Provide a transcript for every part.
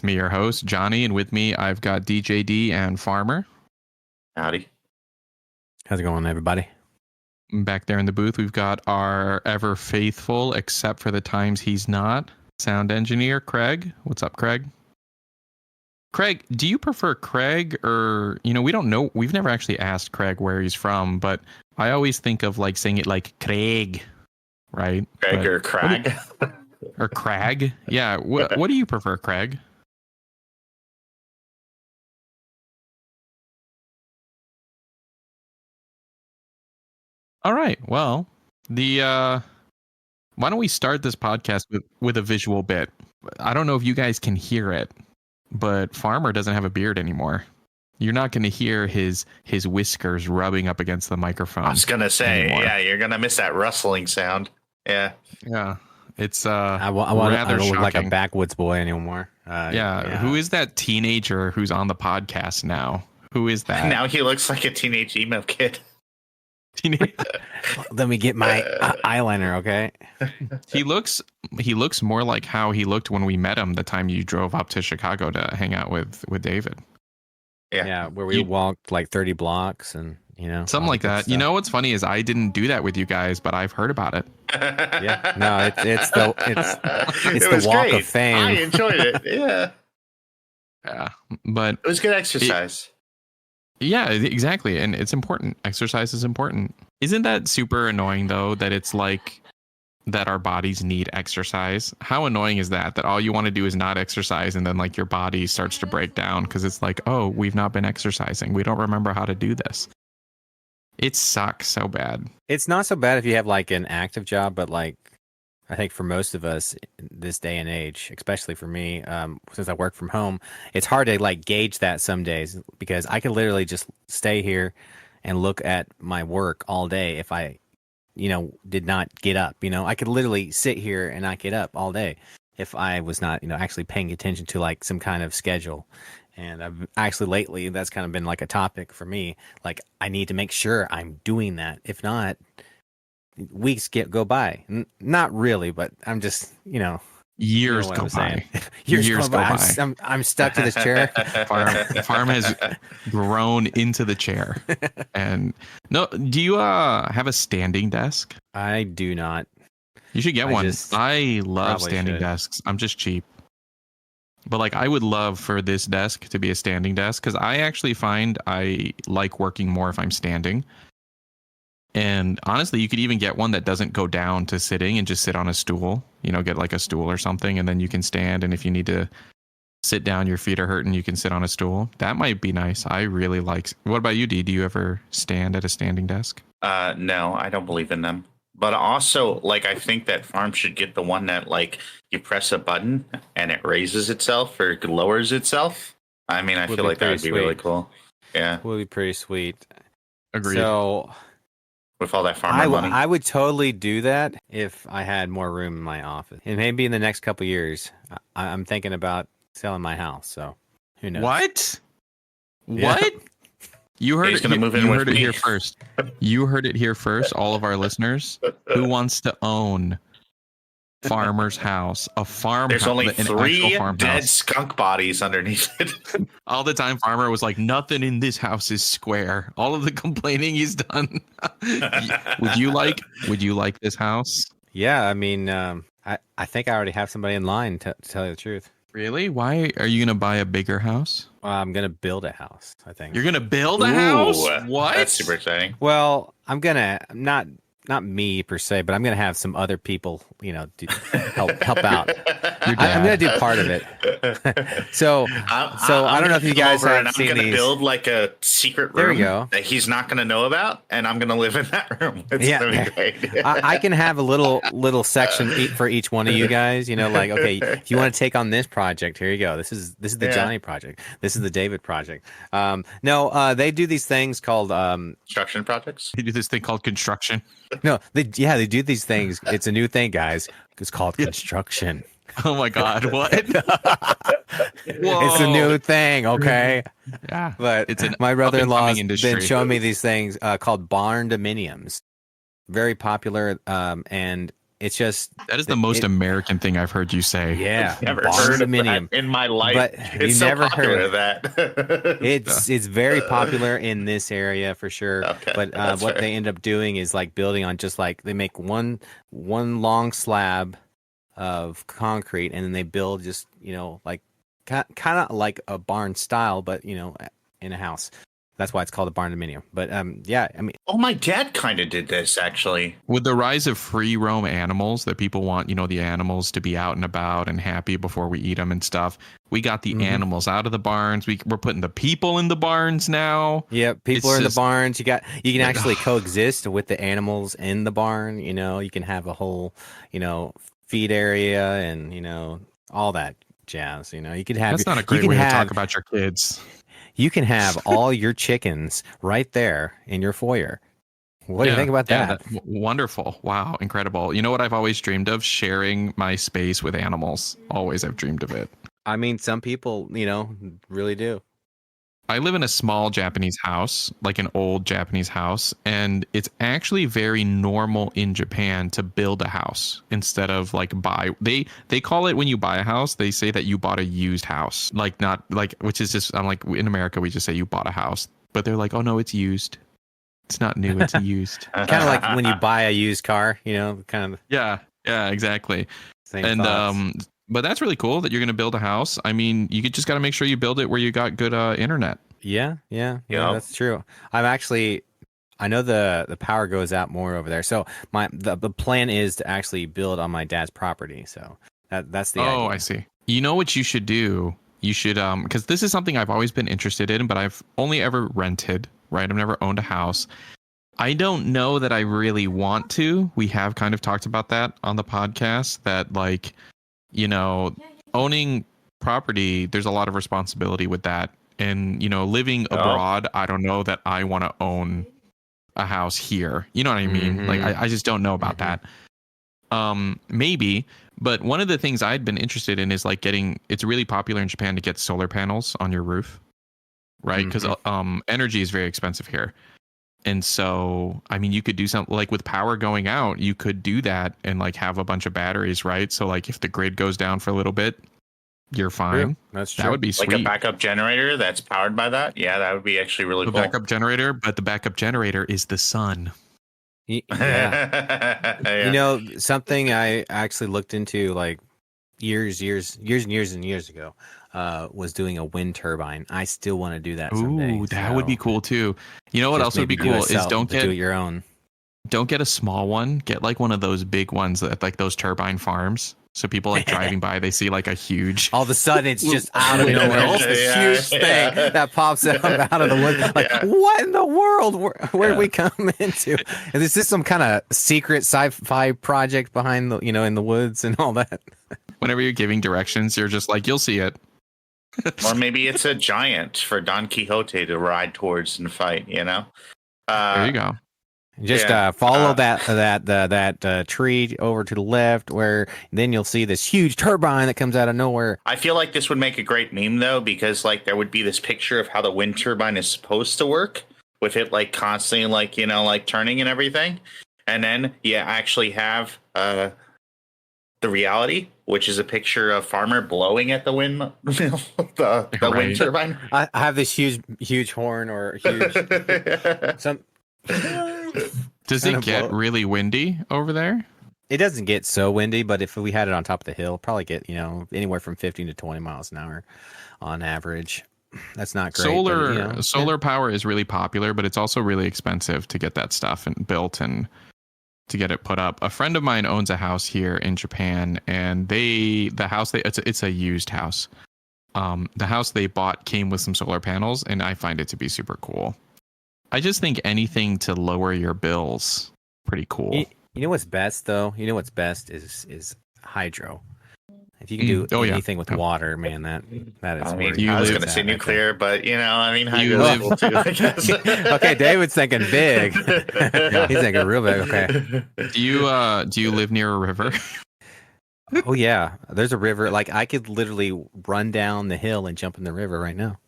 It's me, your host, Johnny, and with me, I've got DJD and Farmer. Howdy. How's it going, everybody? Back there in the booth, we've got our ever faithful, except for the times he's not, sound engineer, Craig. What's up, Craig? Craig, do you prefer Craig or, we don't know. We've never actually asked Craig where he's from, but I always think of like saying it like Craig, right? Craig or Crag? Or Crag. Yeah. What do you prefer, Craig? All right. Well, why don't we start this podcast with a visual bit? I don't know if you guys can hear it, but Farmer doesn't have a beard anymore. You're not going to hear his whiskers rubbing up against the microphone. I was going to say, anymore. Yeah, you're going to miss that rustling sound. Yeah. Yeah. It's I don't look like a backwoods boy anymore. Who is that teenager who's on the podcast now? Who is that? Now he looks like a teenage emo kid. Let me get my eyeliner, okay? He looks more like how he looked when we met him the time you drove up to Chicago to hang out with David. Yeah, where we walked like 30 blocks and something like that. Stuff. What's funny is I didn't do that with you guys, but I've heard about it. Yeah, no, it's the walk great. of fame. I enjoyed it. Yeah, yeah, but it was good exercise. Yeah, exactly, and it's important. Exercise is important. Isn't that super annoying though? That it's like that our bodies need exercise. How annoying is that? That all you want to do is not exercise, and then like your body starts to break down because it's like, oh, we've not been exercising. We don't remember how to do this. It sucks so bad. It's not so bad if you have like an active job, but like I think for most of us this day and age, especially for me, since I work from home, it's hard to like gauge that some days because I could literally just stay here and look at my work all day if I, did not get up. I could literally sit here and not get up all day if I was not, actually paying attention to like some kind of schedule. And I've actually lately, that's kind of been like a topic for me. Like, I need to make sure I'm doing that. If not, weeks go by. Not really, but I'm just, years go by. Years go by. I'm stuck to this chair. Farm has grown into the chair. And no, do you have a standing desk? I do not. You should get one. I love standing desks. I'm just cheap. But like, I would love for this desk to be a standing desk because I actually find I like working more if I'm standing. And honestly, you could even get one that doesn't go down to sitting and just sit on a stool. Get like a stool or something, and then you can stand. And if you need to sit down, your feet are hurting, you can sit on a stool. That might be nice. I really like. What about you, D? Do you ever stand at a standing desk? No, I don't believe in them. But also, like, I think that Farm should get the one that, like, you press a button and it raises itself or lowers itself. I mean, I feel like that would be really cool. Yeah. Would be pretty sweet. Agreed. So, with all that Farmer money. I would totally do that if I had more room in my office. And maybe in the next couple of years, I'm thinking about selling my house. So, who knows? What? Yeah. What? You heard it. You heard it here first. You heard it here first. All of our listeners. Who wants to own Farmer's house? A farm. There's only 3 dead farmhouse. skunk bodies underneath it. All the time, Farmer was like, "Nothing in this house is square." All of the complaining he's done. Would you like this house? Yeah, I mean, I think I already have somebody in line to tell you the truth. Really? Why are you gonna buy a bigger house? I'm gonna build a house. I think you're gonna build a house. What? That's super exciting. Well, I'm gonna not me per se, but I'm gonna have some other people, help out. I'm gonna do part of it. so I don't know if you guys have seen these. I'm gonna build like a secret room there you go. that he's not gonna know about, and I'm gonna live in that room. It's gonna be great. I can have a little section for each one of you guys. Like, okay, if you want to take on this project, here you go. This is the Johnny project. This is the David project. No, they do these things called construction projects. They do this thing called construction. No, they do these things. It's a new thing, guys. It's called construction. Oh my God! What? It's a new thing, okay? Yeah, but my brother-in-law's been showing me these things called barn dominiums. Very popular, and it's just that is the most American thing I've heard you say. Yeah, Never heard of that in my life. But it's you so never popular heard that. it's very popular in this area for sure. Okay, But what fair. they end up doing is like building on just like they make one long slab of concrete, and then they build just like kind of like a barn style, but in a house. That's why it's called a barn dominium. But yeah, I mean, my dad kind of did this actually. With the rise of free roam animals, that people want, the animals to be out and about and happy before we eat them and stuff. We got the animals out of the barns. We're putting the people in the barns now. Yeah, people are in the barns. You can actually coexist with the animals in the barn. You can have a whole, feed area and all that jazz. You could have. That's not a great way to talk about your kids. You can have all your chickens right there in your foyer. What do you think about that? Wonderful. Wow. Incredible. You know what I've always dreamed of? Sharing my space with animals. Always I've dreamed of it. I mean, some people, really do. I live in a small Japanese house, like an old Japanese house, and it's actually very normal in Japan to build a house instead of like buy. They call it, when you buy a house, they say that you bought a used house, like not like, which is just, I'm like, in America we just say you bought a house, but they're like, oh no, it's used. It's not new, it's used. Kind of like when you buy a used car, kind of. Yeah, exactly. Same thoughts. But that's really cool that you're going to build a house. I mean, you just got to make sure you build it where you got good internet. Yeah, that's true. I know the power goes out more over there. So the plan is to actually build on my dad's property. So that's the idea. Oh, I see. You know what you should do? You should because this is something I've always been interested in, but I've only ever rented, right? I've never owned a house. I don't know that I really want to. We have kind of talked about that on the podcast, that like, owning property, there's a lot of responsibility with that. And, living abroad, I don't know that I want to own a house here. You know what I mean? Mm-hmm. Like, I just don't know about that. Maybe. But one of the things I'd been interested in is like it's really popular in Japan to get solar panels on your roof, right? Because energy is very expensive here. And so, I mean, you could do something like with power going out, you could do that and like have a bunch of batteries, right? So like if the grid goes down for a little bit, you're fine. Yeah, that's true. That would be sweet. Like a backup generator that's powered by that. Yeah, that would be actually really cool. Backup generator, but the backup generator is the sun. Yeah. Yeah. Something I actually looked into like years ago was doing a wind turbine. I still want to do that someday. Ooh, that would be cool too. You know what else would be cool is do it your own. Don't get a small one. Get like one of those big ones that like those turbine farms. So people like driving by, they see like a huge. All of a sudden, it's just out of nowhere. It's this huge thing that pops out of the wood. Like, what in the world? Where did we come into? Is this some kind of secret sci-fi project behind the, in the woods and all that? Whenever you're giving directions, you're just like, you'll see it. Or maybe it's a giant for Don Quixote to ride towards and fight. There you go. Just follow that tree over to the left, where then you'll see this huge turbine that comes out of nowhere. I feel like this would make a great meme though, because like there would be this picture of how the wind turbine is supposed to work, with it like constantly like like turning and everything, and then you actually have the reality, which is a picture of farmer blowing at the windmill, the Right. wind turbine. I have this huge horn or huge some. Does it get really windy over there? It doesn't get so windy, but if we had it on top of the hill, probably get anywhere from 15 to 20 miles an hour on average. That's not great. Solar power is really popular, but it's also really expensive to get that stuff and built and to get it put up. A friend of mine owns a house here in Japan, and it's a used house. The house they bought came with some solar panels, and I find it to be super cool. I just think anything to lower your bills, pretty cool. You know what's best though? You know what's best is hydro. If you can do anything with water, man, that is. I mean, I was going to say nuclear, but hydro live is cool too, I guess. Okay, David's thinking big. He's thinking real big. Okay. Do you live near a river? Oh yeah, there's a river. Like I could literally run down the hill and jump in the river right now.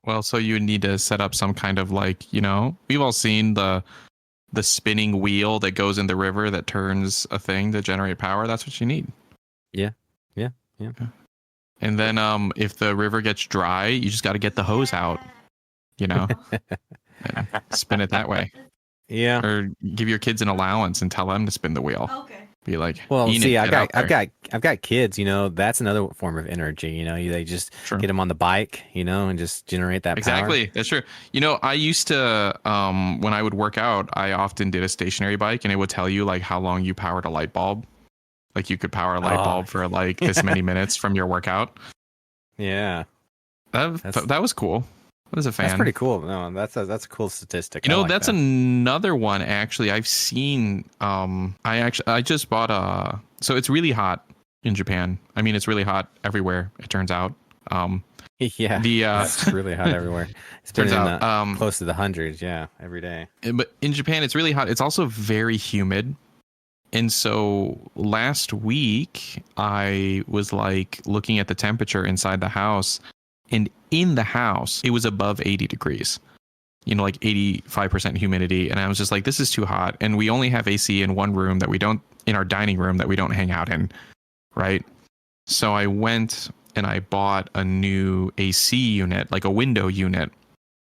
Well, so you need to set up some kind of like, we've all seen the the spinning wheel that goes in the river that turns a thing to generate power. That's what you need. Yeah. And then if the river gets dry, you just got to get the hose out, and spin it that way. Yeah. Or give your kids an allowance and tell them to spin the wheel. Okay. Be like, well, see, I've I've got kids. That's another form of energy. They just get them on the bike, and just generate that exactly. power. That's true. I used to when I would work out, I often did a stationary bike, and it would tell you like how long you powered a light bulb. Like you could power a light bulb for like this many minutes from your workout. Yeah, that was cool. I was a fan. That's pretty cool. No, that's a cool statistic. That's another one actually. I've seen. I just bought So it's really hot in Japan. I mean, it's really hot everywhere. It turns out. Yeah. It's really hot everywhere. It's been close to the hundreds. Yeah, every day. But in Japan, it's really hot. It's also very humid. And so last week, I was like looking at the temperature inside the house, and in the house, it was above 80 degrees, like 85% humidity. And I was just like, this is too hot. And we only have AC in one room in our dining room that we don't hang out in. Right. So I went and I bought a new AC unit, like a window unit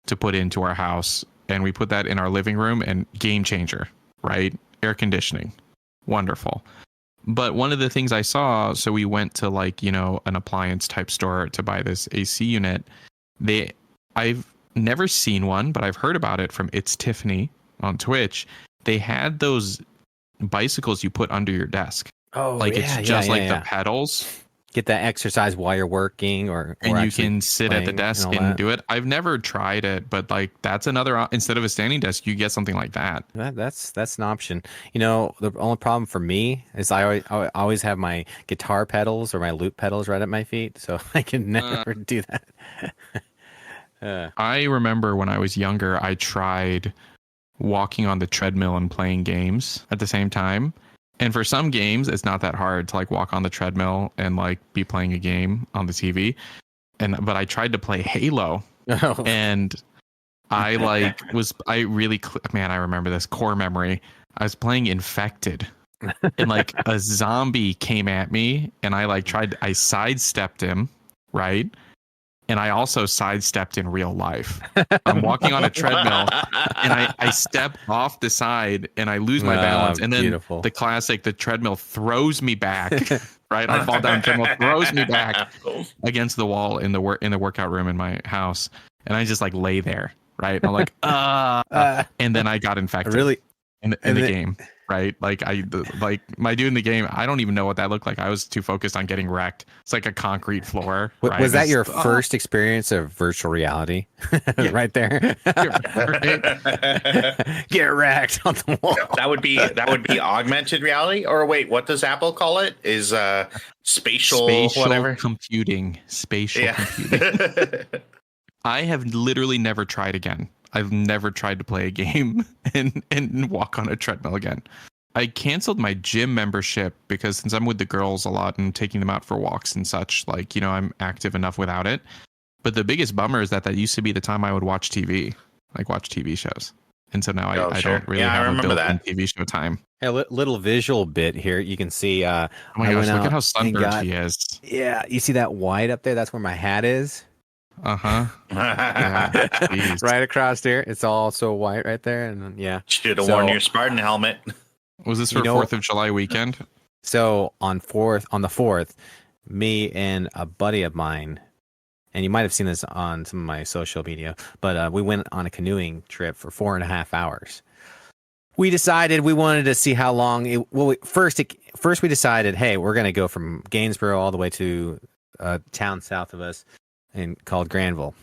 to put into our house. And we put that in our living room, and game changer, right? Air conditioning. Wonderful. But one of the things I saw, so we went to like, an appliance type store to buy this AC unit. I've never seen one, but I've heard about it from It's Tiffany on Twitch. They had those bicycles you put under your desk. Oh, like it's just like the pedals. Get that exercise while you're working, and you can sit at the desk and do it. I've never tried it, but like that's another. Instead of a standing desk, you get something like that. That's an option. The only problem for me is I always have my guitar pedals or my loop pedals right at my feet, so I can never do that. I remember when I was younger, I tried walking on the treadmill and playing games at the same time. And for some games, it's not that hard to like walk on the treadmill and like be playing a game on the TV. But I tried to play Halo, and I remember this core memory. I was playing Infected, and like a zombie came at me, and I sidestepped him, right? And I also sidestepped in real life. I'm walking on a treadmill, and I step off the side, and I lose my balance. And then the classic, the treadmill throws me back. Right, I fall down. The treadmill throws me back against the wall in the workout room in my house, and I just like lay there. Right, I'm like, and then I got infected. Really, in the game. Right, like my dude in the game, I don't even know what that looked like. I was too focused on getting wrecked. It's like a concrete floor. Right? Was that your first experience of virtual reality? Right there. Get wrecked on the wall. That would be augmented reality. Or wait, what does Apple call it? Is spatial whatever computing. Spatial computing. I have literally never tried again. I've never tried to play a game and walk on a treadmill again. I canceled my gym membership because since I'm with the girls a lot and taking them out for walks and such, like, I'm active enough without it. But the biggest bummer is that used to be the time I would watch TV, like watch TV shows. And so now I don't really have a built-in TV show time. A little visual bit here. You can see. Oh my gosh, look at how sunburned he is. Yeah, you see that white up there? That's where my hat is. Yeah, right across there. It's all so white right there. And yeah. Should have worn your Spartan helmet. Was this for 4th of July weekend? So on the 4th, me and a buddy of mine, and you might have seen this on some of my social media, but we went on a canoeing trip for 4.5 hours. We decided we wanted to see how long first we decided, hey, we're going to go from Gainesboro all the way to a town south of us called Granville.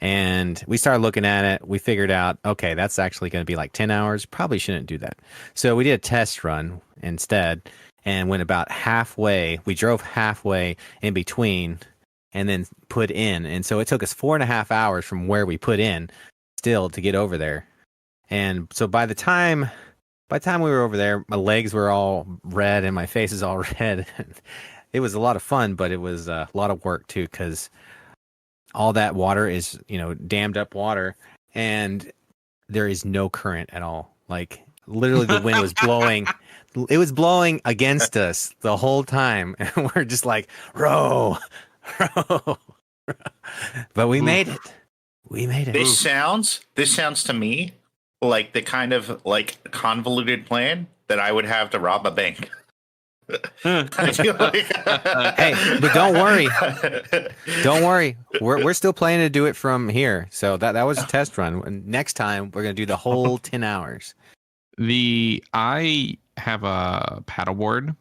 And we started looking at it. We figured out, okay, that's actually going to be like 10 hours. Probably shouldn't do that. So we did a test run instead and went about halfway. We drove halfway in between and then put in. And so it took us 4.5 hours from where we put in still to get over there. And so by the time we were over there, my legs were all red and my face is all red. It was a lot of fun, but it was a lot of work too, because all that water is, dammed up water, and there is no current at all Like literally the wind was blowing. It was blowing against us the whole time. And we're just like, row, row. But we made it. We made it. This sounds to me like the kind of like convoluted plan that I would have to rob a bank. I feel like... Hey, but don't worry. We're still planning to do it from here. So that was a test run. Next time we're gonna do the whole 10 hours. I have a paddleboard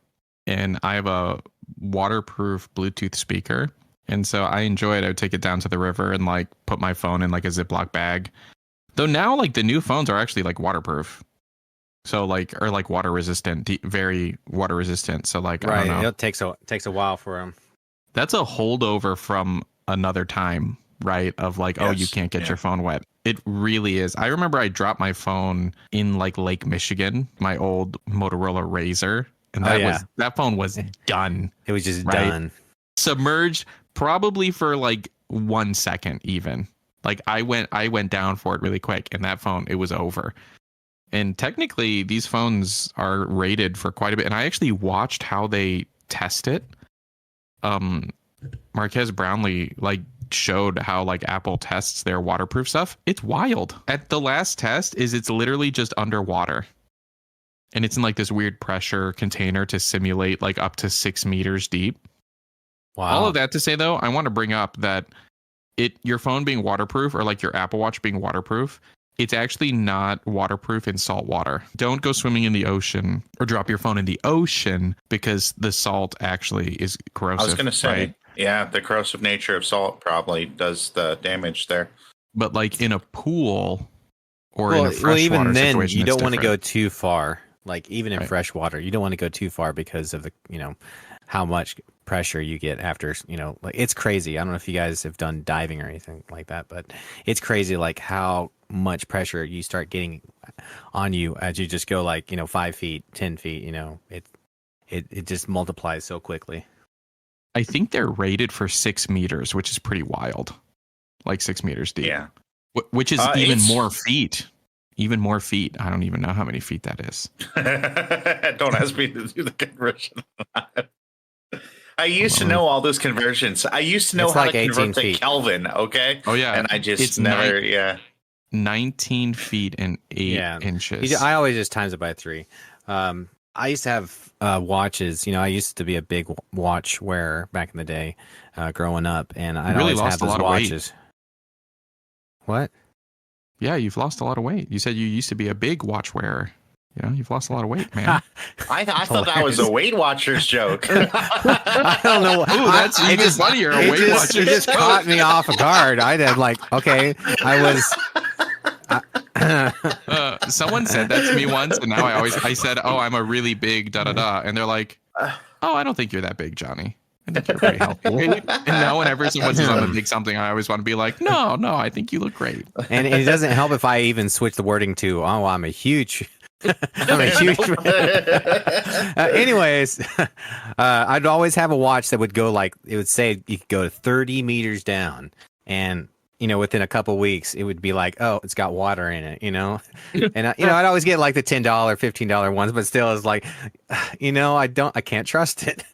and I have a waterproof Bluetooth speaker. And so I enjoy it. I would take it down to the river and like put my phone in like a Ziploc bag. Though now like the new phones are actually like waterproof. So like, or like water resistant, very water resistant. So like, right. I don't know. It takes a while for them. That's a holdover from another time, right? Of like, oh, you can't get your phone wet. It really is. I remember I dropped my phone in like Lake Michigan, my old Motorola Razr. And that phone was done. It was just done. Submerged probably for like 1 second even. Like I went down for it really quick and that phone, it was over. And technically these phones are rated for quite a bit. And I actually watched how they test it. Marquez Brownlee like showed how like Apple tests their waterproof stuff. It's wild. At the last test it's literally just underwater. And it's in like this weird pressure container to simulate like up to 6 meters deep. Wow. All of that to say, though, I want to bring up that your phone being waterproof or like your Apple Watch being waterproof, it's actually not waterproof in salt water. Don't go swimming in the ocean or drop your phone in the ocean because the salt actually is corrosive. I was going to say, right? Yeah, the corrosive nature of salt probably does the damage there. But like in a pool or in a freshwater even then, situation, you don't want to go too far. Like even in fresh water, you don't want to go too far because of the, how much pressure you get after, like it's crazy. I don't know if you guys have done diving or anything like that, but it's crazy like how much pressure you start getting on you as you just go like, 5 feet, 10 feet, it just multiplies so quickly. I think they're rated for 6 meters, which is pretty wild. Like 6 meters deep. Yeah. Which is even more feet. Even more feet. I don't even know how many feet that is. Don't ask me to do the conversion. I used to know all those conversions. I used to know how like to convert to feet. Kelvin, okay? Oh, yeah. And I just never, 19 feet and 8 inches. I always just times it by 3. I used to have watches. I used to be a big watch wearer back in the day growing up. And I really always have those watches. What? Yeah, you've lost a lot of weight. You said you used to be a big watch wearer. You've lost a lot of weight, man. I thought that was a Weight Watchers joke. I don't know. Ooh, that's even funnier. A Weight Watchers. It just caught me off guard. I did okay. I was. Someone said that to me once, and now I said, "Oh, I'm a really big da da da," and they're like, "Oh, I don't think you're that big, Johnny. I think you're pretty healthy." And now whenever someone says I'm a big something, I always want to be like, no, I think you look great. And it doesn't help if I even switch the wording to, "Oh, I'm a huge." Anyways, I'd always have a watch that would go like, it would say you could go to 30 meters down, and within a couple weeks it would be like, oh, it's got water in it, and I'd always get like the $10 $15 ones, but still it's like, I can't trust it.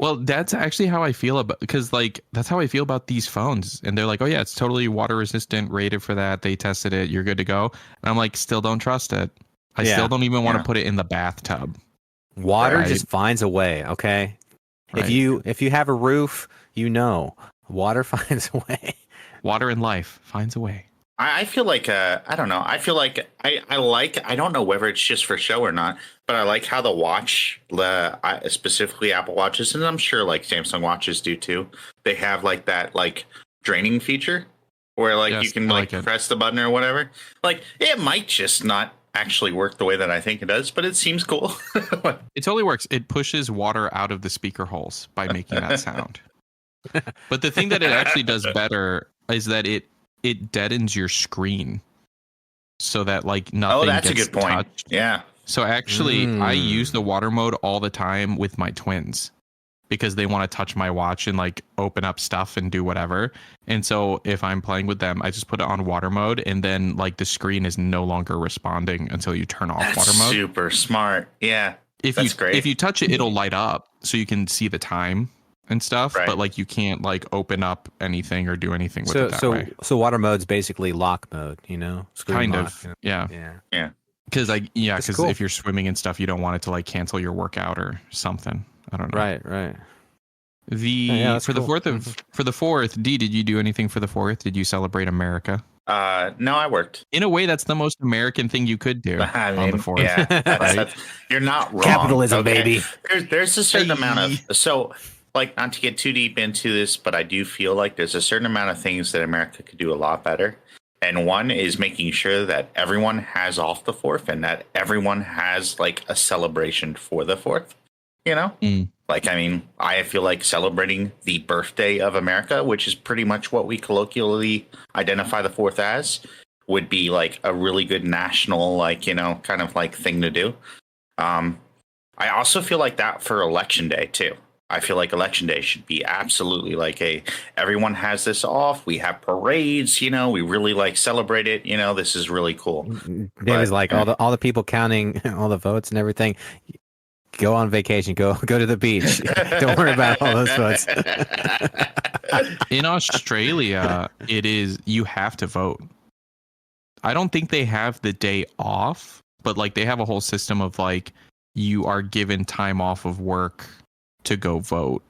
Well, that's actually how I feel about, because like that's how I feel about these phones, and they're like, oh yeah, it's totally water resistant, rated for that, they tested it, you're good to go, and I'm like, still don't trust it. I still don't even want to put it in the bathtub. Water just finds a way. Okay. Right. If you have a roof, water finds a way. Water in life finds a way. I feel like, I don't know. I feel like I don't know whether it's just for show or not, but I like how the watch, specifically Apple Watches, and I'm sure like Samsung watches do too. They have like that like draining feature where like you can press the button or whatever. Like it might just not actually work the way that I think it does, but it seems cool. It totally works. It pushes water out of the speaker holes by making that sound. But the thing that it actually does better is that it deadens your screen so that like nothing gets touched. Oh, that's a good point. Yeah. So actually, I use the water mode all the time with my twins because they want to touch my watch and like open up stuff and do whatever. And so if I'm playing with them, I just put it on water mode, and then like the screen is no longer responding until you turn off water mode. Super smart. Yeah. That's great. If you touch it, it'll light up so you can see the time and stuff, but like you can't like open up anything or do anything with it that way. So water mode's basically lock mode, Kind lock, of. Yeah. Because cool. if you're swimming and stuff, you don't want it to like cancel your workout or something. I don't know. Right. For the 4th, D, did you do anything for the 4th? Did you celebrate America? No, I worked. In a way, that's the most American thing you could do on the 4th. Yeah, right? You're not wrong. Capitalism, baby. There's a certain amount of like, not to get too deep into this, but I do feel like there's a certain amount of things that America could do a lot better. And one is making sure that everyone has off the 4th and that everyone has like a celebration for the 4th, Like, I mean, I feel like celebrating the birthday of America, which is pretty much what we colloquially identify the 4th as, would be like a really good national, like, kind of like thing to do. I also feel like that for Election Day, too. I feel like Election Day should be absolutely like everyone has this off. We have parades, we really like celebrate it. This is really cool. David's like all the people counting all the votes and everything. Go on vacation. Go to the beach. Don't worry about all those votes. In Australia, you have to vote. I don't think they have the day off, but like they have a whole system of like you are given time off of work to go vote.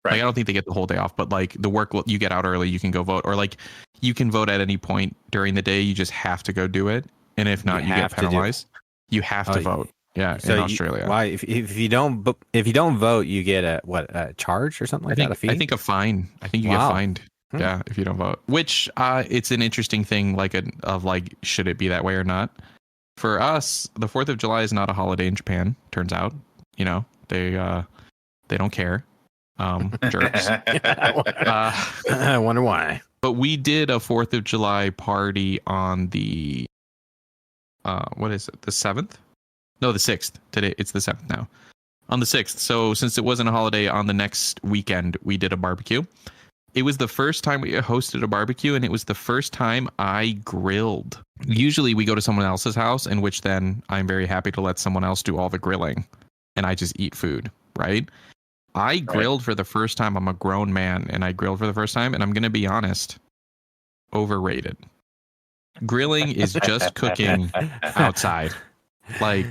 Right. Like, I don't think they get the whole day off, but like the work you get out early, you can go vote, or like you can vote at any point during the day. You just have to go do it, and if not, you get penalized. You have to vote. Yeah, so in Australia. Why? If you don't vote, you get a charge or something like that. A fee? I think a fine. I think you get fined. Yeah, if you don't vote. Which it's an interesting thing, of should it be that way or not? For us, the 4th of July is not a holiday in Japan. Turns out, they don't care. Jerks. I wonder why. But we did a 4th of July party on the what is it? The 7th? No, the 6th. Today it's the 7th now. On the 6th. So since it wasn't a holiday, on the next weekend we did a barbecue. It was the first time we hosted a barbecue, and it was the first time I grilled. Usually we go to someone else's house, in which then I'm very happy to let someone else do all the grilling, and I just eat food, right? I grilled for the first time. I'm a grown man, and I grilled for the first time, and I'm going to be honest, overrated. Grilling is just cooking outside. Like,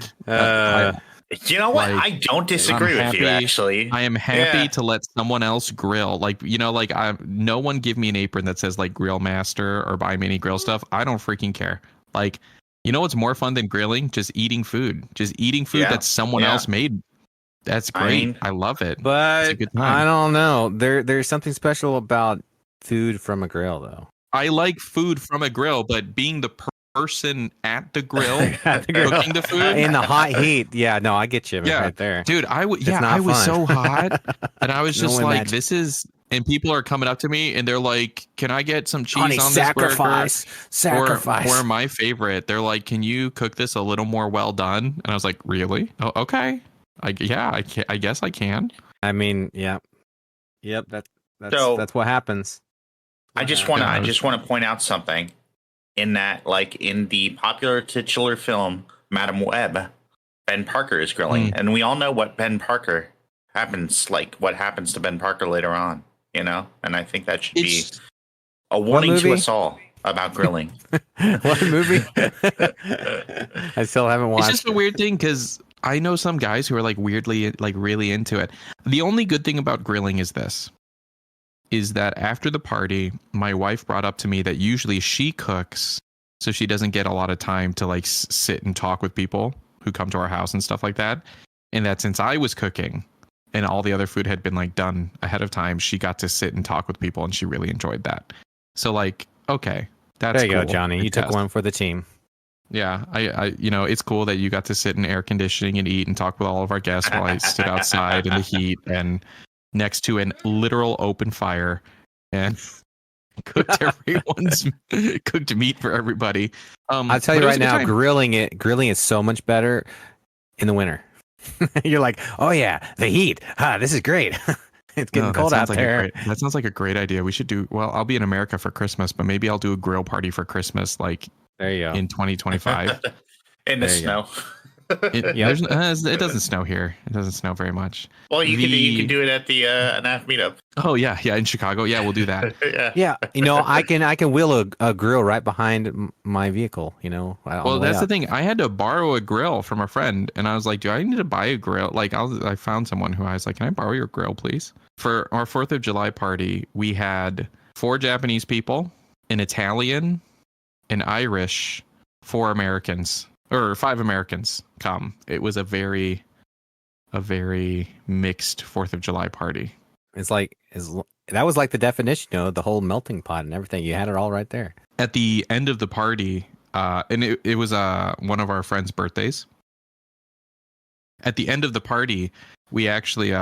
you know what? I don't disagree with you, actually. I am happy to let someone else grill. Like, no one give me an apron that says like Grill Master or buy me any grill stuff. I don't freaking care. Like, what's more fun than grilling? Just eating food. That someone else made. That's great. I love it. But it's a good time. I don't know. There's something special about food from a grill, though. I like food from a grill, but being the person at the grill, cooking the food in the hot heat. Yeah, no, I get you right there. Dude, I was so hot, and I was just like, this is, and people are coming up to me and they're like, can I get some cheese on this sacrifice. Or my favorite, they're like, can you cook this a little more well done? And I was like, really? Oh, okay. I guess I can. I mean, yep. That's what happens. I just want to point out something. In that, like in the popular titular film Madam Web, Ben Parker is grilling, and we all know what what happens to Ben Parker later on, and I think that should be a warning to us all about grilling. What movie? I still haven't watched. It's just a weird thing because I know some guys who are like weirdly like really into it. The only good thing about grilling is that after the party, my wife brought up to me that usually she cooks, so she doesn't get a lot of time to like sit and talk with people who come to our house and stuff like that. And that since I was cooking and all the other food had been like done ahead of time, she got to sit and talk with people, and she really enjoyed that. So like, okay, that's there you cool. go, Johnny. You took one for the team. Yeah, I it's cool that you got to sit in air conditioning and eat and talk with all of our guests while I stood outside in the heat and next to an literal open fire and cooked meat for everybody. I'll tell you right now, grilling is so much better in the winter. You're like, oh yeah, the heat. This is great. It's getting cold out there. That sounds like a great idea. We should do, well, I'll be in America for Christmas, but maybe I'll do a grill party for Christmas, like there you go. in 2025. In the snow. It doesn't snow here. It doesn't snow very much. Well, you can do it at the ANAF meetup. Oh yeah, in Chicago. Yeah, we'll do that. Yeah, I can wheel a grill right behind my vehicle. Well, that's the thing. I had to borrow a grill from a friend, and I was like, "Do I need to buy a grill?" Like, I found someone who I was like, "Can I borrow your grill, please?" For our 4th of July party, we had 4 Japanese people, an Italian, an Irish, 4 Americans. Or 5 Americans come. It was a very mixed 4th of July party. That was like the definition, the whole melting pot and everything. You had it all right there. At the end of the party, and it was one of our friends' birthdays. At the end of the party, we actually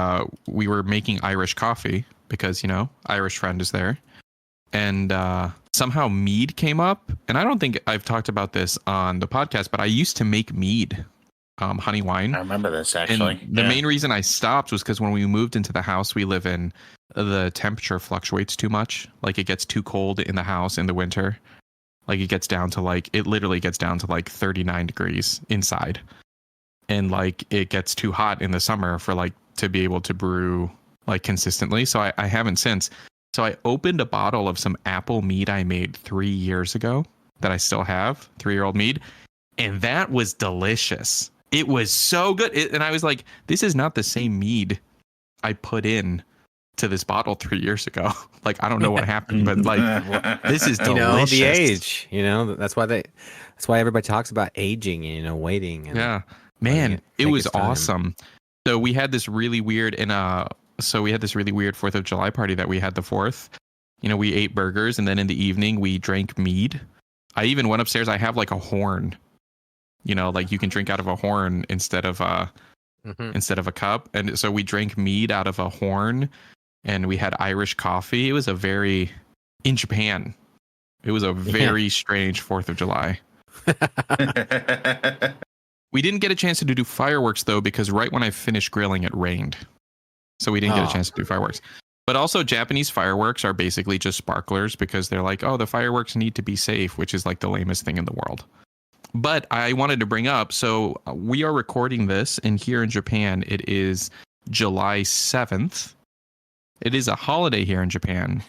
we were making Irish coffee because Irish friend is there, and somehow mead came up, and I don't think I've talked about this on the podcast, but I used to make mead, honey wine. I remember this actually. And the main reason I stopped was because when we moved into the house we live in, the temperature fluctuates too much. Like it gets too cold in the house in the winter. Like it literally gets down to like 39 degrees inside. And like it gets too hot in the summer for like to be able to brew like consistently. So I haven't since. So I opened a bottle of some apple mead I made 3 years ago that I still have, 3-year-old mead. And that was delicious. It was so good. And I was like, this is not the same mead I put in to this bottle 3 years ago. Like, I don't know what happened, but like, this is delicious. The age, that's why everybody talks about aging and waiting. And yeah, man, it was awesome. So we had this really weird 4th of July party that we had the 4th. We ate burgers, and then in the evening we drank mead. I even went upstairs. I have like a horn, like you can drink out of a horn instead of a cup. And so we drank mead out of a horn, and we had Irish coffee. It was in Japan. It was a very strange 4th of July. We didn't get a chance to do fireworks though, because right when I finished grilling, it rained. So we didn't get a chance to do fireworks. But also Japanese fireworks are basically just sparklers because they're like, oh, the fireworks need to be safe, which is like the lamest thing in the world. But I wanted to bring up, so we are recording this, and here in Japan, it is July 7th. It is a holiday here in Japan.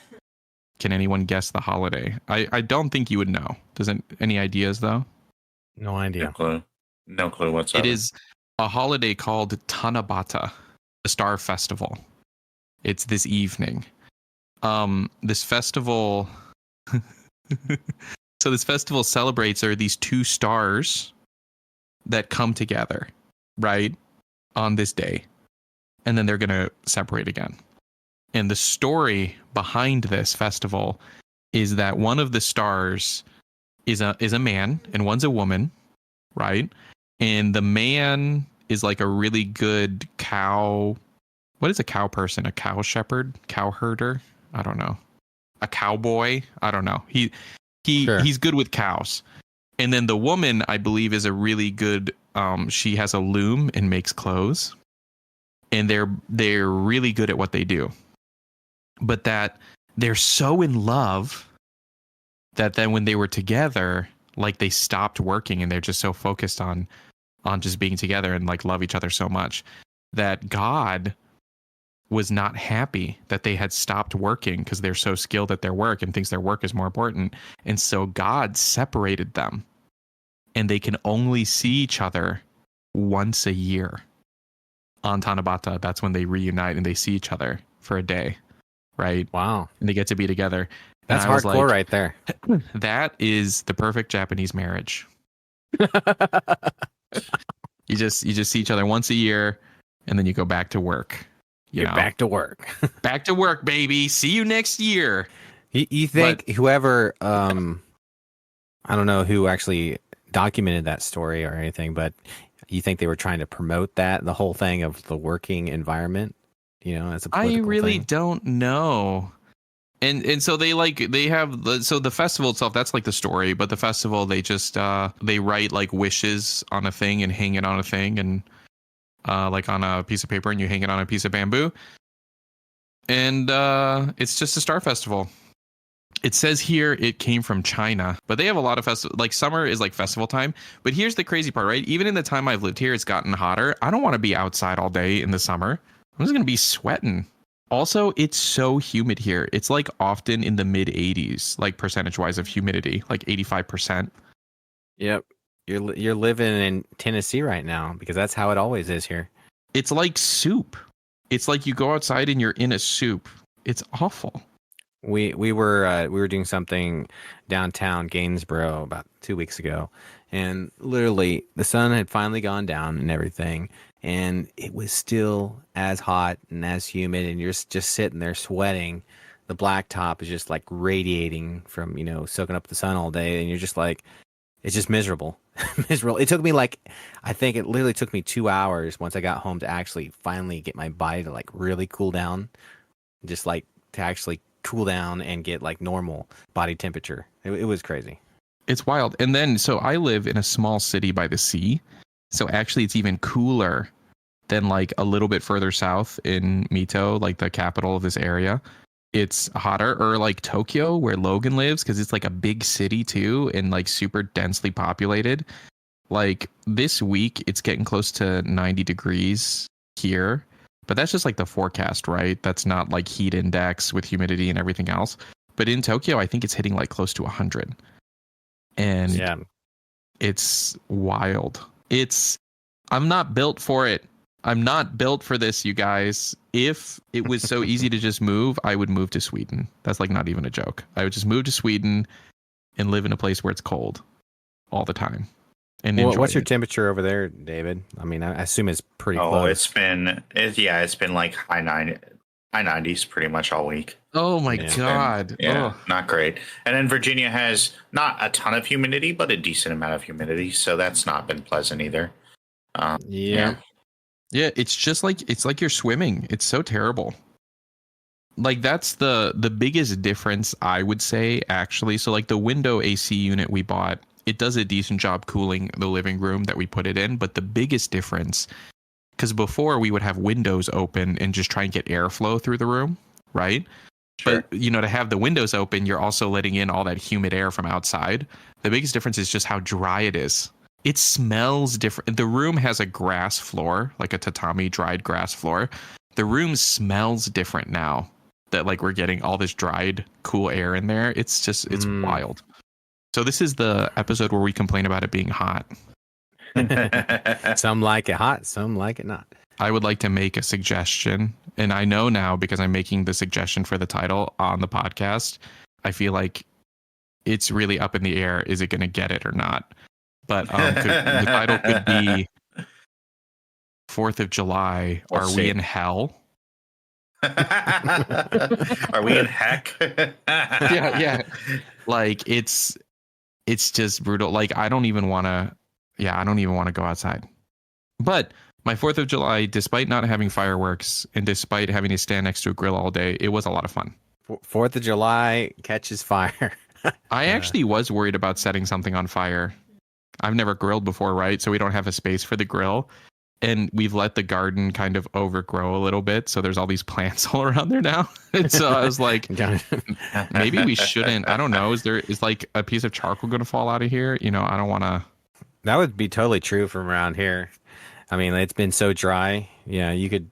Can anyone guess the holiday? I don't think you would know. Any ideas though? No idea. No clue whatsoever. It is a holiday called Tanabata, the Star Festival. It's this evening. This festival so this festival celebrates there are these 2 stars that come together, right, on this day, and then they're going to separate again. And the story behind this festival is that one of the stars is a man and one's a woman, right? And the man is like a really good cow. What is a cow person? A cow shepherd? Cow herder? I don't know. A cowboy? I don't know. He's good with cows. And then the woman, I believe, is a really good. She has a loom and makes clothes, and they're really good at what they do. But that they're so in love that then when they were together, like they stopped working and they're just so focused on just being together and like love each other so much that God was not happy that they had stopped working because they're so skilled at their work and thinks their work is more important. And so God separated them, and they can only see each other once a year on Tanabata. That's when they reunite and they see each other for a day. Right. Wow. And they get to be together. That's hardcore right there. That is the perfect Japanese marriage. You just see each other once a year, and then you go back to work. You're back to work. Back to work, baby. See you next year. You think whoever, I don't know who actually documented that story or anything, but you think they were trying to promote the whole thing of the working environment, as a political I really thing? don't know. And so they have the festival itself, that's like the story, but the festival, they just they write like wishes on a thing and hang it on a thing, and like on a piece of paper, and you hang it on a piece of bamboo. And it's just a star festival. It says here it came from China, but they have a lot of festival. Like summer is like festival time. But here's the crazy part, right? Even in the time I've lived here, it's gotten hotter. I don't want to be outside all day in the summer. I'm just gonna be sweating. Also, it's so humid here. It's like often in the mid 80s, like percentage wise of humidity, like 85%. Yep. You're living in Tennessee right now because that's how it always is here. It's like soup. It's like you go outside and you're in a soup. It's awful. We were doing something downtown Gainesboro about 2 weeks ago, and literally the sun had finally gone down and everything, and it was still as hot and as humid, and you're just sitting there sweating. The blacktop is just like radiating from soaking up the sun all day, and you're just like, it's just miserable. Miserable. It took me I think it literally took me 2 hours once I got home to actually finally get my body to like really cool down, just like to actually cool down and get like normal body temperature. It was crazy. It's wild. And then, so I live in a small city by the sea. So actually it's even cooler than like a little bit further south in Mito, like the capital of this area. It's hotter, or like Tokyo where Logan lives, because it's like a big city too and like super densely populated. Like this week it's getting close to 90 degrees here, but that's just like the forecast, right? That's not like heat index with humidity and everything else. But in Tokyo, I think it's hitting like close to 100. And yeah, it's wild. I'm not built for it. I'm not built for this, you guys. If it was so easy to just move, I would move to Sweden. That's like not even a joke. I would just move to Sweden and live in a place where it's cold all the time. And what's your temperature over there, David? I mean, I assume it's pretty close. It's been like high 90s pretty much all week. Oh my God. Not great. And then Virginia has not a ton of humidity, but a decent amount of humidity, so that's not been pleasant either. Yeah, it's like you're swimming. It's so terrible. Like that's the biggest difference, I would say, actually. So like the window AC unit we bought, it does a decent job cooling the living room that we put it in. But the biggest difference, because before we would have windows open and just try and get airflow through the room, right? Sure. But to have the windows open, you're also letting in all that humid air from outside. The biggest difference is just how dry it is. It smells different. The room has a grass floor, like a tatami dried grass floor. The room smells different now that like we're getting all this dried, cool air in there. It's wild. So this is the episode where we complain about it being hot. Some like it hot, some like it not. I would like to make a suggestion, and I know now because I'm making the suggestion for the title on the podcast. I feel like it's really up in the air. Is it going to get it or not? But the title could be 4th of July. Are we in hell? Are we in heck? Yeah. Like it's just brutal. Like I don't even want to go outside. But my 4th of July, despite not having fireworks and despite having to stand next to a grill all day, it was a lot of fun. 4th of July catches fire. I actually was worried about setting something on fire. I've never grilled before, right? So we don't have a space for the grill. And we've let the garden kind of overgrow a little bit. So there's all these plants all around there now. And so I was like, maybe we shouldn't. I don't know. Is like a piece of charcoal going to fall out of here? I don't want to. That would be totally true from around here. I mean, it's been so dry. Yeah, you could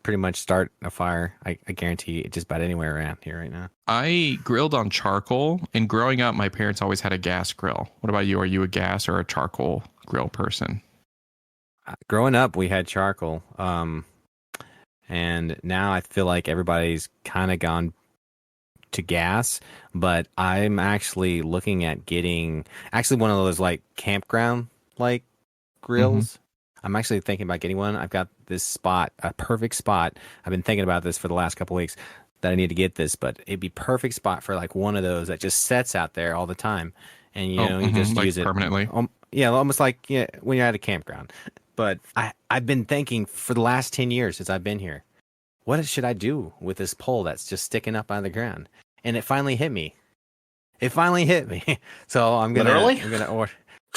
pretty much start a fire. I guarantee just about anywhere around here right now. I grilled on charcoal, and growing up, my parents always had a gas grill. What about you? Are you a gas or a charcoal grill person? Growing up, we had charcoal, and now I feel like everybody's kind of gone to gas. But I'm actually looking at getting one of those like campground like grills. Mm-hmm. I'm actually thinking about getting one. I've got this spot, a perfect spot. I've been thinking about this for the last couple of weeks that I need to get this, but it'd be perfect spot for like one of those that just sets out there all the time, and you just like use it permanently. Almost like when you're at a campground. But I've been thinking for the last 10 years since I've been here, what should I do with this pole that's just sticking up out of the ground? And it finally hit me. So I'm gonna order.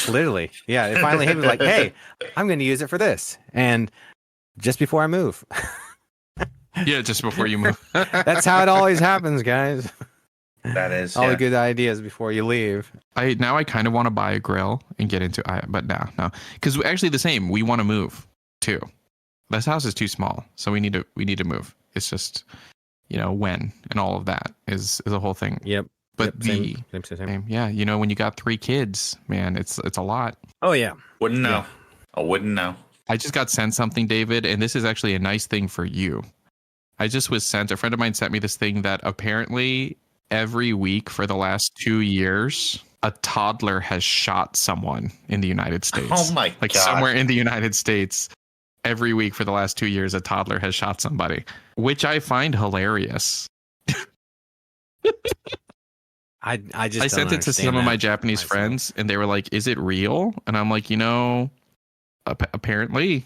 Literally, yeah. It finally hit me like, hey, I'm going to use it for this. And Just before I move. Yeah, just before you move. That's how it always happens, guys. That is all the good ideas before you leave. I kind of want to buy a grill and get into it, but no, because actually the same. We want to move too. This house is too small, so we need to move. It's just, when and all of that is a whole thing. Yep. But yep, same. Yeah, when you got 3 kids, man, it's a lot. Oh yeah. Wouldn't know. Yeah. I wouldn't know. I just got sent something, David, and this is actually a nice thing for you. I just was sent, a friend of mine sent me this thing that apparently every week for the last 2 years, a toddler has shot someone in the United States. Oh my God. Like somewhere in the United States, every week for the last 2 years, a toddler has shot somebody, which I find hilarious. I sent it to some of my Japanese friends, and they were like, "Is it real?" And I'm like, apparently.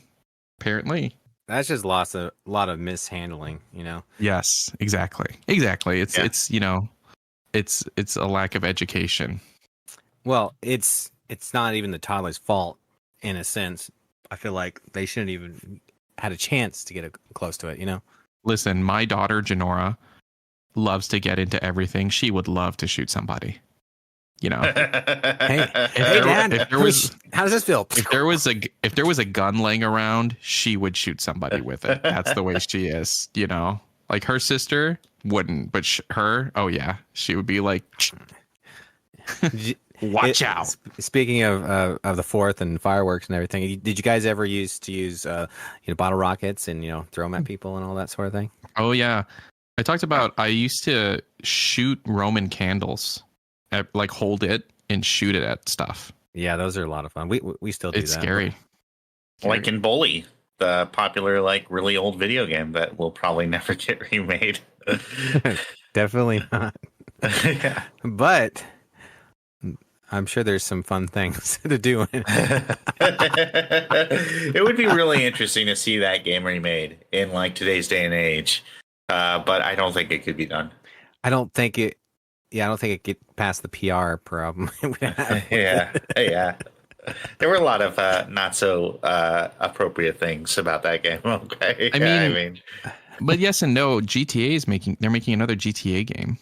That's just a lot of mishandling, Yes, exactly. It's it's a lack of education. Well, it's not even the toddler's fault in a sense. I feel like they shouldn't even had a chance to get close to it, Listen, my daughter Janora loves to get into everything. She would love to shoot somebody. Hey, Dad, how does this feel? If there was a gun laying around, she would shoot somebody with it. That's the way she is, Like her sister wouldn't, but her, oh yeah, she would be like, watch out. Speaking of the 4th and fireworks and everything, did you guys ever use bottle rockets and throw them at people and all that sort of thing? Oh yeah, I used to shoot Roman candles. Like hold it and shoot it at stuff. Yeah, those are a lot of fun. We still do that. It's scary. Like in Bully, the popular really old video game that will probably never get remade. Definitely not. Yeah. But I'm sure there's some fun things to do. It would be really interesting to see that game remade in today's day and age. But I don't think it could be done. I don't think it get past the PR problem. Yeah. There were a lot of not so appropriate things about that game. Okay. I mean, but yes and no. They're making another GTA game.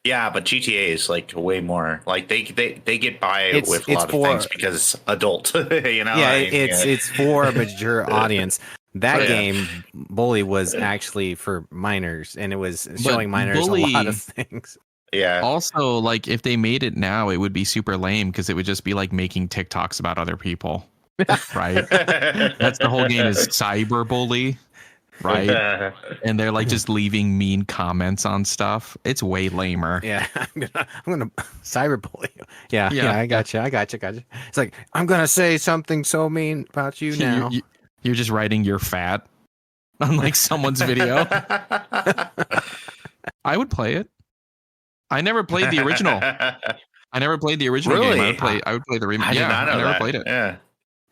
Yeah, but GTA is way more they get by with a lot of things because it's adult. Yeah, it's for a mature audience. That game, Bully, was actually for minors, and it was showing minors a lot of things. Yeah. Also, if they made it now, it would be super lame because it would just be making TikToks about other people, right? That's the whole game is cyberbully, right? And they're just leaving mean comments on stuff. It's way lamer. Yeah, I'm gonna cyberbully you. Yeah, I got you. It's like I'm gonna say something so mean about you now. You're just writing "you're fat" on someone's video. I would play it. I never played the original. Really? Game. I would play the remake. I never played it. Yeah.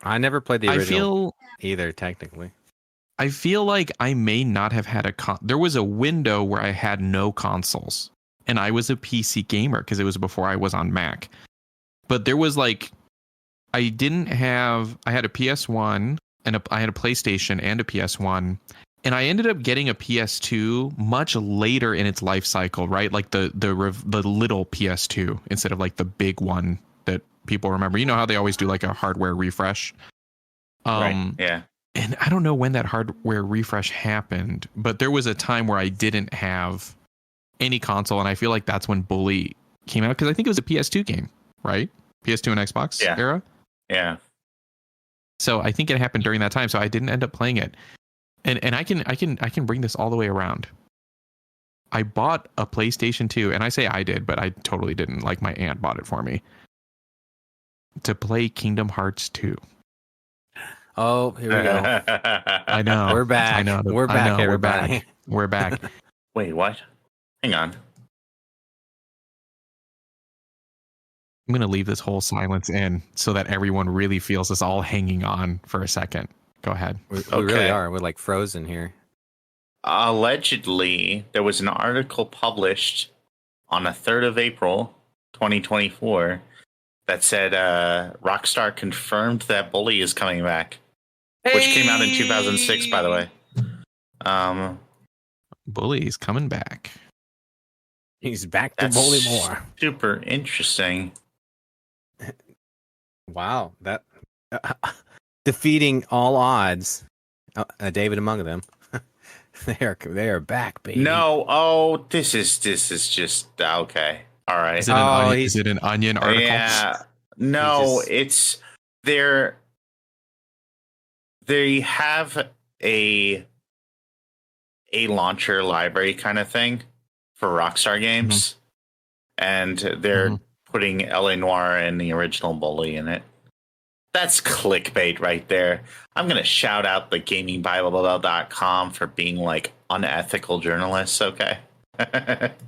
I never played the original either, technically. I feel like I may not have had there was a window where I had no consoles, and I was a PC gamer because it was before I was on Mac. But there was I had a PS1 and I had a PlayStation and a PS1. And I ended up getting a PS2 much later in its life cycle, right? The little PS2 instead of the big one that people remember. You know how they always do a hardware refresh? Right. Yeah. And I don't know when that hardware refresh happened, but there was a time where I didn't have any console, and I feel like that's when Bully came out because I think it was a PS2 game, right? PS2 and Xbox era. Yeah. So I think it happened during that time, so I didn't end up playing it. And I can bring this all the way around. I bought a PlayStation 2, and I say I did, but I totally didn't. My aunt bought it for me to play Kingdom Hearts 2. Oh, here we go. I know. We're back. I know. We're back, everybody. We're back. Wait, what? Hang on. I'm going to leave this whole silence in so that everyone really feels us all hanging on for a second. Go ahead. We really are. We're frozen here. Allegedly, there was an article published on the 3rd of April, 2024, that said Rockstar confirmed that Bully is coming back. which came out in 2006, by the way. Bully's coming back. He's back to bully more. Super interesting. Wow, that defeating all odds, David among them. they are back, baby. No, this is just okay. All right. Is it an Onion article? Yeah. No, it's they have a launcher library kind of thing for Rockstar games, and they're putting L.A. Noire and the original Bully in it. That's clickbait right there. I'm going to shout out the gamingbible.com for being like unethical journalists, okay?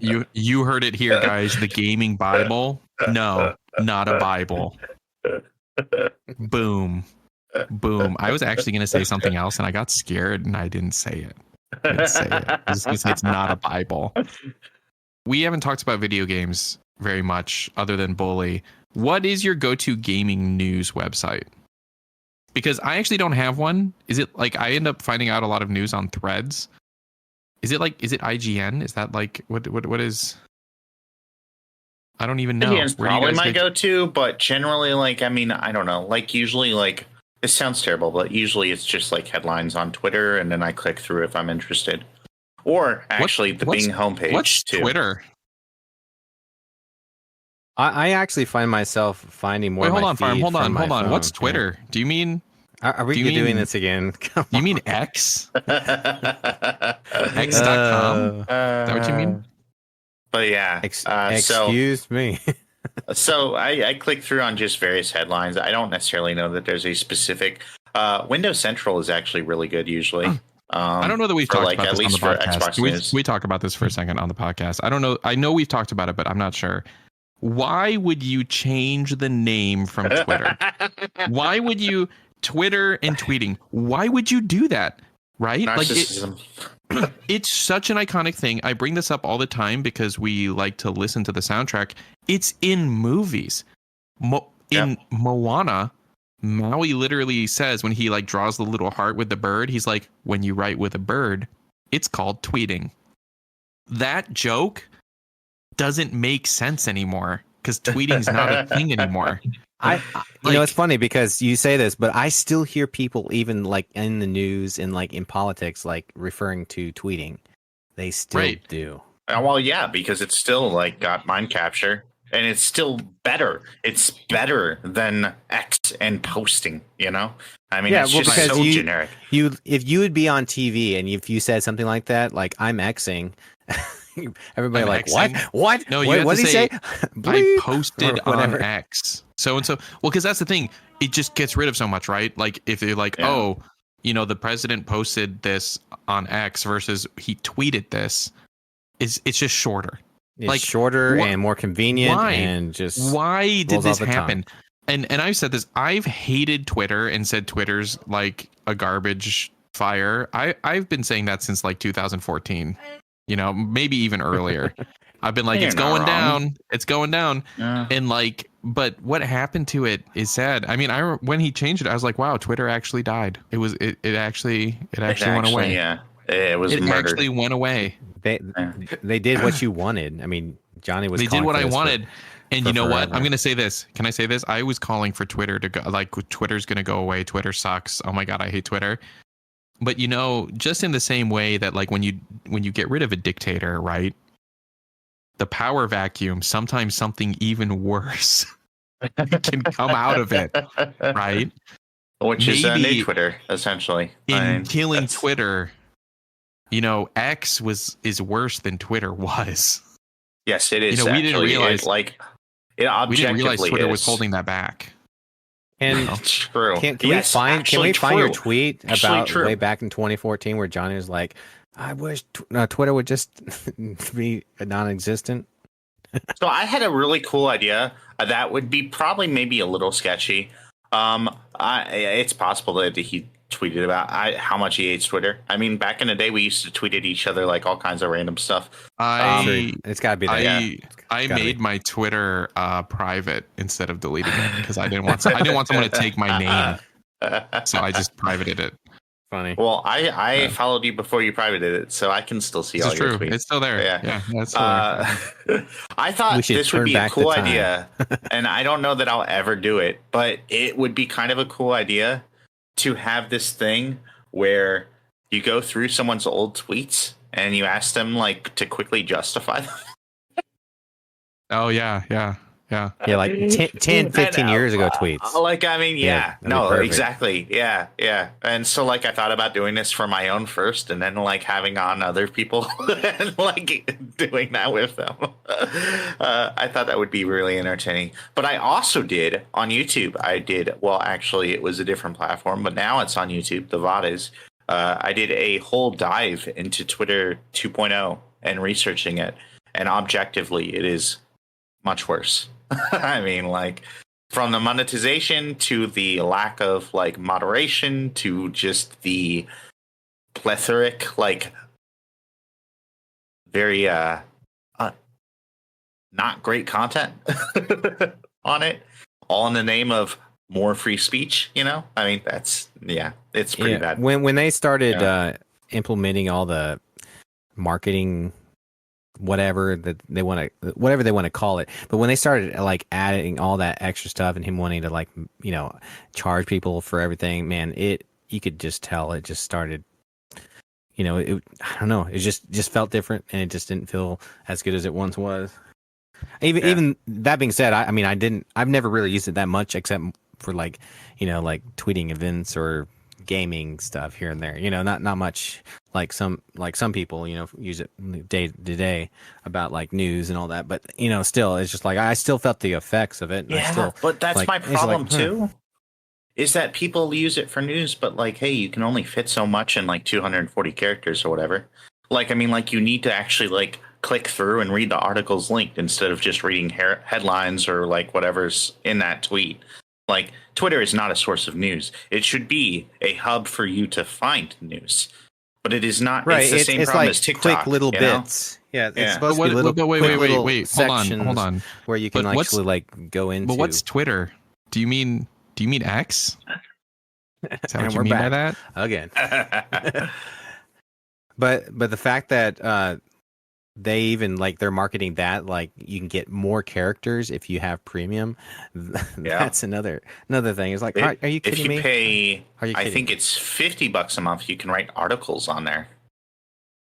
You heard it here, guys. The Gaming Bible? No, not a Bible. Boom. Boom. I was actually going to say something else and I got scared and I didn't say it. I was going to say it's not a Bible. We haven't talked about video games very much other than Bully. What is your go-to gaming news website? Because I actually don't have one. Is it like I end up finding out a lot of news on Threads? Is it IGN? Is that like what is? I don't even know. IGN's probably my go-to, but generally, like, I mean, I don't know. Like, usually, like, this sounds terrible, but usually it's just like headlines on Twitter, and then I click through if I'm interested. Or actually, the Bing homepage. What's too. Twitter? I actually find myself finding more. Wait, hold on. What's Twitter? Yeah. Do you mean? Are we doing this again? You mean X? X.com? Is that what you mean? But yeah. Excuse me. So I click through on just various headlines. I don't necessarily know that there's a specific. Windows Central is actually really good usually. I don't know that we've talked about this on the podcast. We talk about this for a second on the podcast. I don't know. I know we've talked about it, but I'm not sure. Why would you change the name from Twitter? Why would you Twitter and tweeting? Why would you do that? Right? Narcissism. Like it's such an iconic thing. I bring this up all the time because we like to listen to the soundtrack. It's in movies. In Moana, Maui literally says when he like draws the little heart with the bird, he's like, when you write with a bird, it's called tweeting. That joke doesn't make sense anymore because tweeting's not a thing anymore. It's funny because you say this, but I still hear people even like in the news and like in politics, like referring to tweeting. They still do. Well, yeah, because it's still like got mind capture and it's still better. It's better than X and posting, you know? I mean, it's just so generic. If you would be on TV and if you said something like that, like I'm Xing, everybody like Xing. What? No, what did he say? I posted on X. So and so. Well, because that's the thing. It just gets rid of so much, right? Like if they're like, the president posted this on X versus he tweeted this. It's just shorter. It's like shorter and more convenient. And just why did this happen? And I've said this. I've hated Twitter and said Twitter's like a garbage fire. I've been saying that since like 2014. You know, maybe even earlier. I've been like, it's going down. It's going down. Yeah. And like, but what happened to it is sad. I mean, when he changed it, I was like, wow, Twitter actually died. It actually went away. Yeah, it was murdered. Actually went away. They did what you wanted. I mean, Johnny was. They did what I wanted. And you know what? I'm going to say this. Can I say this? I was calling for Twitter to go. Like, Twitter's going to go away. Twitter sucks. Oh my God, I hate Twitter. But you know, just in the same way that like when you get rid of a dictator, right? The power vacuum, sometimes something even worse can come out of it, right? Which is new Twitter, essentially. Killing Twitter, you know, X is worse than Twitter was. Yes, it is. You know, we didn't realize we didn't realize Twitter was holding that back. And true. Can we find your tweet about way back in 2014 where Johnny was like, I wish Twitter would just be non-existent? So I had a really cool idea that would be probably maybe a little sketchy. It's possible that he tweeted about how much he hates Twitter. I mean, back in the day, we used to tweet at each other like all kinds of random stuff. It's got to be that. I made my Twitter private instead of deleting it because I didn't want someone to take my name. So I just privated it. Funny. Well, I followed you before you privated it, so I can still see all your tweets. It's still there. Yeah, it's still there. I thought this would be a cool idea, and I don't know that I'll ever do it, but it would be kind of a cool idea to have this thing where you go through someone's old tweets and you ask them like to quickly justify them. Oh yeah. Like 10, 15 years ago tweets. Like, I mean, exactly. Yeah. And so, like, I thought about doing this for my own first and then, like, having on other people and, like, doing that with them. I thought that would be really entertaining. But I also did on YouTube. Actually, it was a different platform, but now it's on YouTube. The VOD is. I did a whole dive into Twitter 2.0 and researching it. And objectively, it is much worse. I mean, like, from the monetization to the lack of, like, moderation to just the plethoric, like, very not great content on it, all in the name of more free speech, you know? I mean, it's pretty bad. When they started implementing all the marketing whatever they want to call it, but when they started like adding all that extra stuff and him wanting to like, you know, charge people for everything, man, you could just tell it just started, you know, I don't know, it just felt different and it just didn't feel as good as it once was. Even that being said, I've never really used it that much except for like, you know, like tweeting events or gaming stuff here and there, you know, not much like some people, you know, use it day to day about like news and all that, but you know, still it's just like I still felt the effects of it. But that's like, my problem too, is that people use it for news, but like, hey, you can only fit so much in like 240 characters or whatever. Like, I mean, like, you need to actually like click through and read the articles linked instead of just reading headlines or like whatever's in that tweet. Like, Twitter is not a source of news. It should be a hub for you to find news, but it is not. Right. It's the same problem like as TikTok. Quick little bits. Yeah. It's supposed to be little. But wait. Hold on. Where you can actually like go into. But what's Twitter? Do you mean X? Is that what you mean by that? Again. But the fact that they even like they're marketing that like you can get more characters if you have premium. That's another thing. It's like, are you kidding me? If you pay, I think it's $50 a month. You can write articles on there.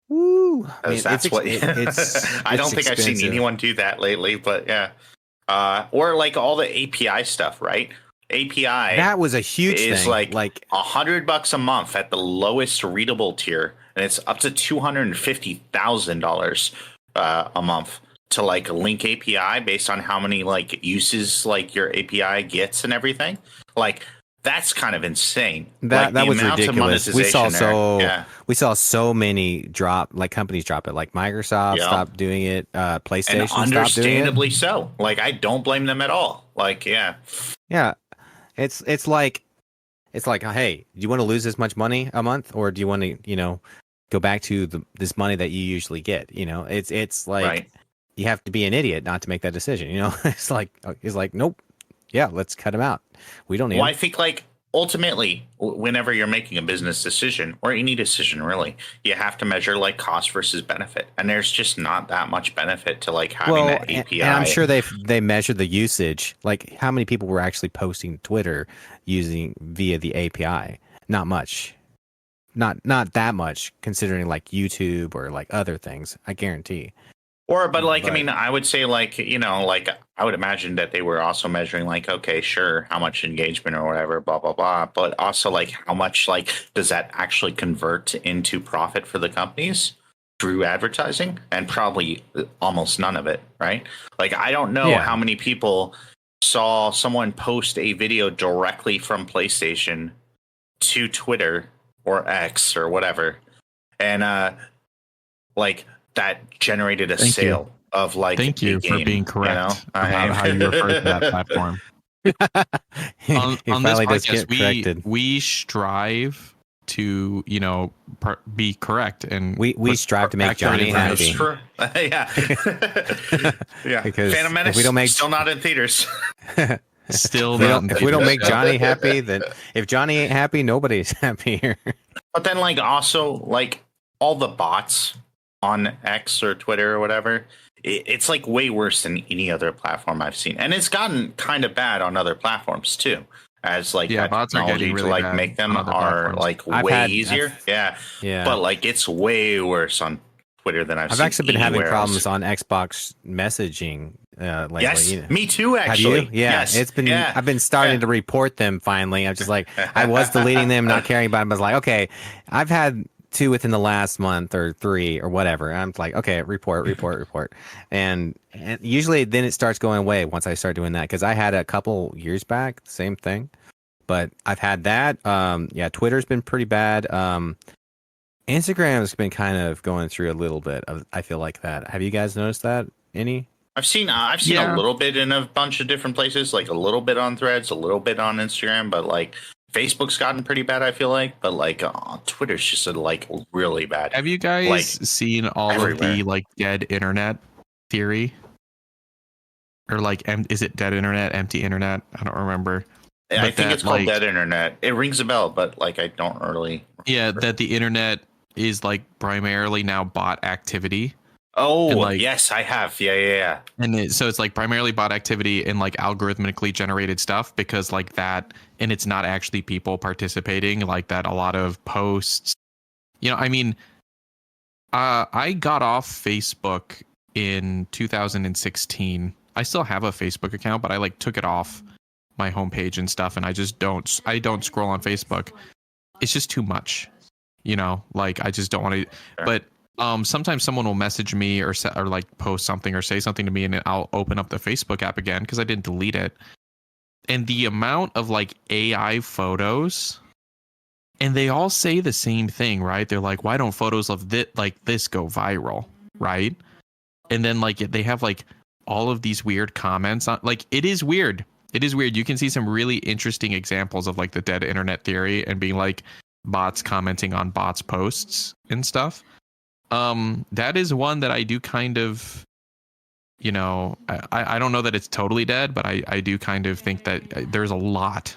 Woo! That's what. I don't think I've seen anyone do that lately, but yeah. Or like all the API stuff, right? API that was a huge is thing. like $100 a month at the lowest readable tier, and it's up to $250,000 a month to like link API based on how many like uses like your API gets and everything. Like, that's kind of insane. That was ridiculous. We saw so many companies drop it. Like Microsoft stopped doing it. PlayStation stopped doing it. Understandably so. Like, I don't blame them at all. Like, yeah. It's like, hey, do you want to lose this much money a month, or do you want to, you know, go back to this money that you usually get? You know, it's like you have to be an idiot not to make that decision. You know, it's like nope, yeah, let's cut him out. We don't need. Well, I think like ultimately, whenever you're making a business decision or any decision, really, you have to measure like cost versus benefit, and there's just not that much benefit to like having that API. And I'm sure they measure the usage, like how many people were actually posting to Twitter via the API. Not much, not that much, considering like YouTube or like other things. I guarantee. But I mean, I would say like, you know, like I would imagine that they were also measuring like, okay, sure, how much engagement or whatever, blah, blah, blah. But also like how much like does that actually convert into profit for the companies through advertising? And probably almost none of it. Right. Like, I don't know how many people saw someone post a video directly from PlayStation to Twitter or X or whatever. And like, that generated a sale of like. Thank you for being correct, you know? About how you refer to that platform. on this podcast, we strive to, you know, be correct, and we strive to make Johnny happy. Yeah. Because Phantom Menace, still not in theaters. Still if we don't make Johnny happy, then if Johnny ain't happy, nobody's happy here. But then, like, also, like, all the bots on X or Twitter or whatever, it's like way worse than any other platform I've seen, and it's gotten kind of bad on other platforms too. As like bots are getting really to like bad make them on other are platforms. like way easier. Yeah. But like it's way worse on Twitter than I've seen. I've actually been having else. problems on Xbox messaging lately. Yes, me too. Actually, have you? Yeah, yes. it's been. Yeah. I've been starting to report them finally. I'm just like, I was deleting them, not caring about them. I was like, okay, I've had 2 within the last month or 3 or whatever. I'm like, okay, report, and usually then it starts going away once I start doing that, because I had a couple years back, same thing. But I've had that. Twitter's been pretty bad. Instagram's been kind of going through a little bit of, I feel like that. Have you guys noticed that? Any? I've seen a little bit in a bunch of different places, like a little bit on Threads, a little bit on Instagram, but like Facebook's gotten pretty bad, I feel like. But like Twitter's just like really bad. Have you guys seen all everywhere. Of the like dead internet theory? Or like, is it dead internet, empty internet? I don't remember. I think it's called dead internet. It rings a bell, but like I don't really. Yeah, that the internet is like primarily now bot activity. Oh, like, yes, I have. Yeah. And so it's like primarily bot activity and like algorithmically generated stuff, because like that, and it's not actually people participating, like that. A lot of posts, I mean, I got off Facebook in 2016. I still have a Facebook account, but I like took it off my homepage and stuff, and I don't scroll on Facebook. It's just too much, like I just don't want to. Sure. But sometimes someone will message me or like post something or say something to me, and I'll open up the Facebook app again because I didn't delete it. And the amount of like AI photos, and they all say the same thing, right? They're like, why don't photos of this go viral, right? And then like they have like all of these weird comments on, like, it is weird. It is weird. You can see some really interesting examples of like the dead internet theory and being like bots commenting on bots' posts and stuff. That is one that I do kind of, I don't know that it's totally dead, but I do kind of think that there's a lot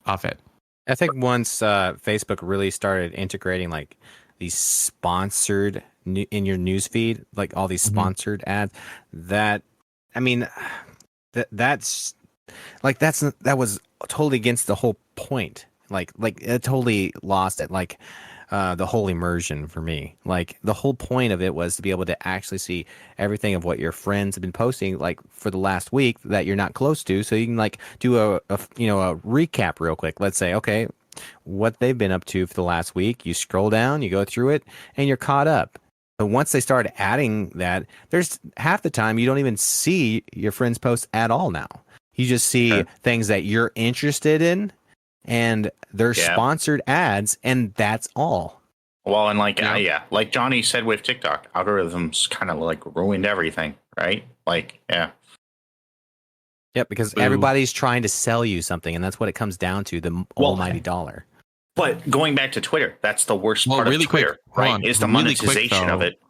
of it. I think once Facebook really started integrating like these sponsored in your newsfeed, like all these sponsored ads, that was totally against the whole point. Like it totally lost it. Like the whole immersion for me. Like the whole point of it was to be able to actually see everything of what your friends have been posting like for the last week that you're not close to, so you can like do a recap real quick. Let's say, okay, what they've been up to for the last week. You scroll down, you go through it, and you're caught up. But once they start adding that, there's half the time you don't even see your friends' posts at all now. You just see things that you're interested in, and they're sponsored ads, and that's all. Well, and like, like Johnny said with TikTok, algorithms kind of like ruined everything, right? Like, yeah. Yep, because everybody's trying to sell you something, and that's what it comes down to, the almighty dollar. But going back to Twitter, that's the worst part of Twitter, right? Is the monetization of it.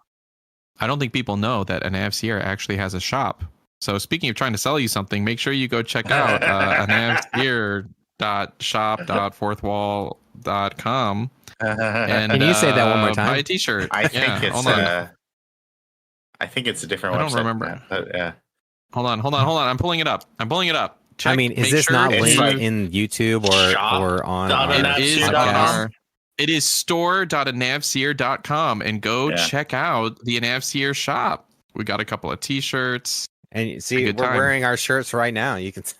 I don't think people know that AnavCast actually has a shop. So speaking of trying to sell you something, make sure you go check out AnavCast.shop.fourthwall.com. And can you say that one more time? Buy a t-shirt. I think I think it's a different website. I don't remember. But, yeah. Hold on. I'm pulling it up. Check, I mean, is this not linked in YouTube or on podcast? It is store.anavseer.com, and go check out the AnavSeer shop. We got a couple of t-shirts. And you see, we're wearing our shirts right now. You can see.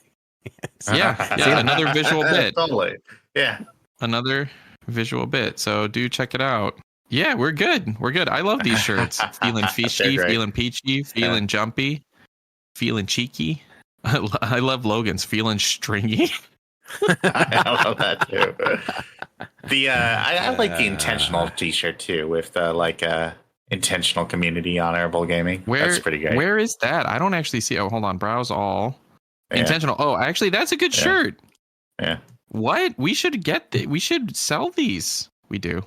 Another visual bit. Totally. Yeah. Another visual bit. So do check it out. Yeah, we're good. I love these shirts. Feeling fishy, feeling peachy, feeling jumpy, feeling cheeky. I love Logan's feeling stringy. I love that too. I like the intentional t-shirt too, with the intentional community honorable gaming. That's pretty great. Where is that? I don't actually see. Oh, hold on. Browse all. Intentional. Oh, actually, that's a good shirt. Yeah. What? We should we should sell these. We do.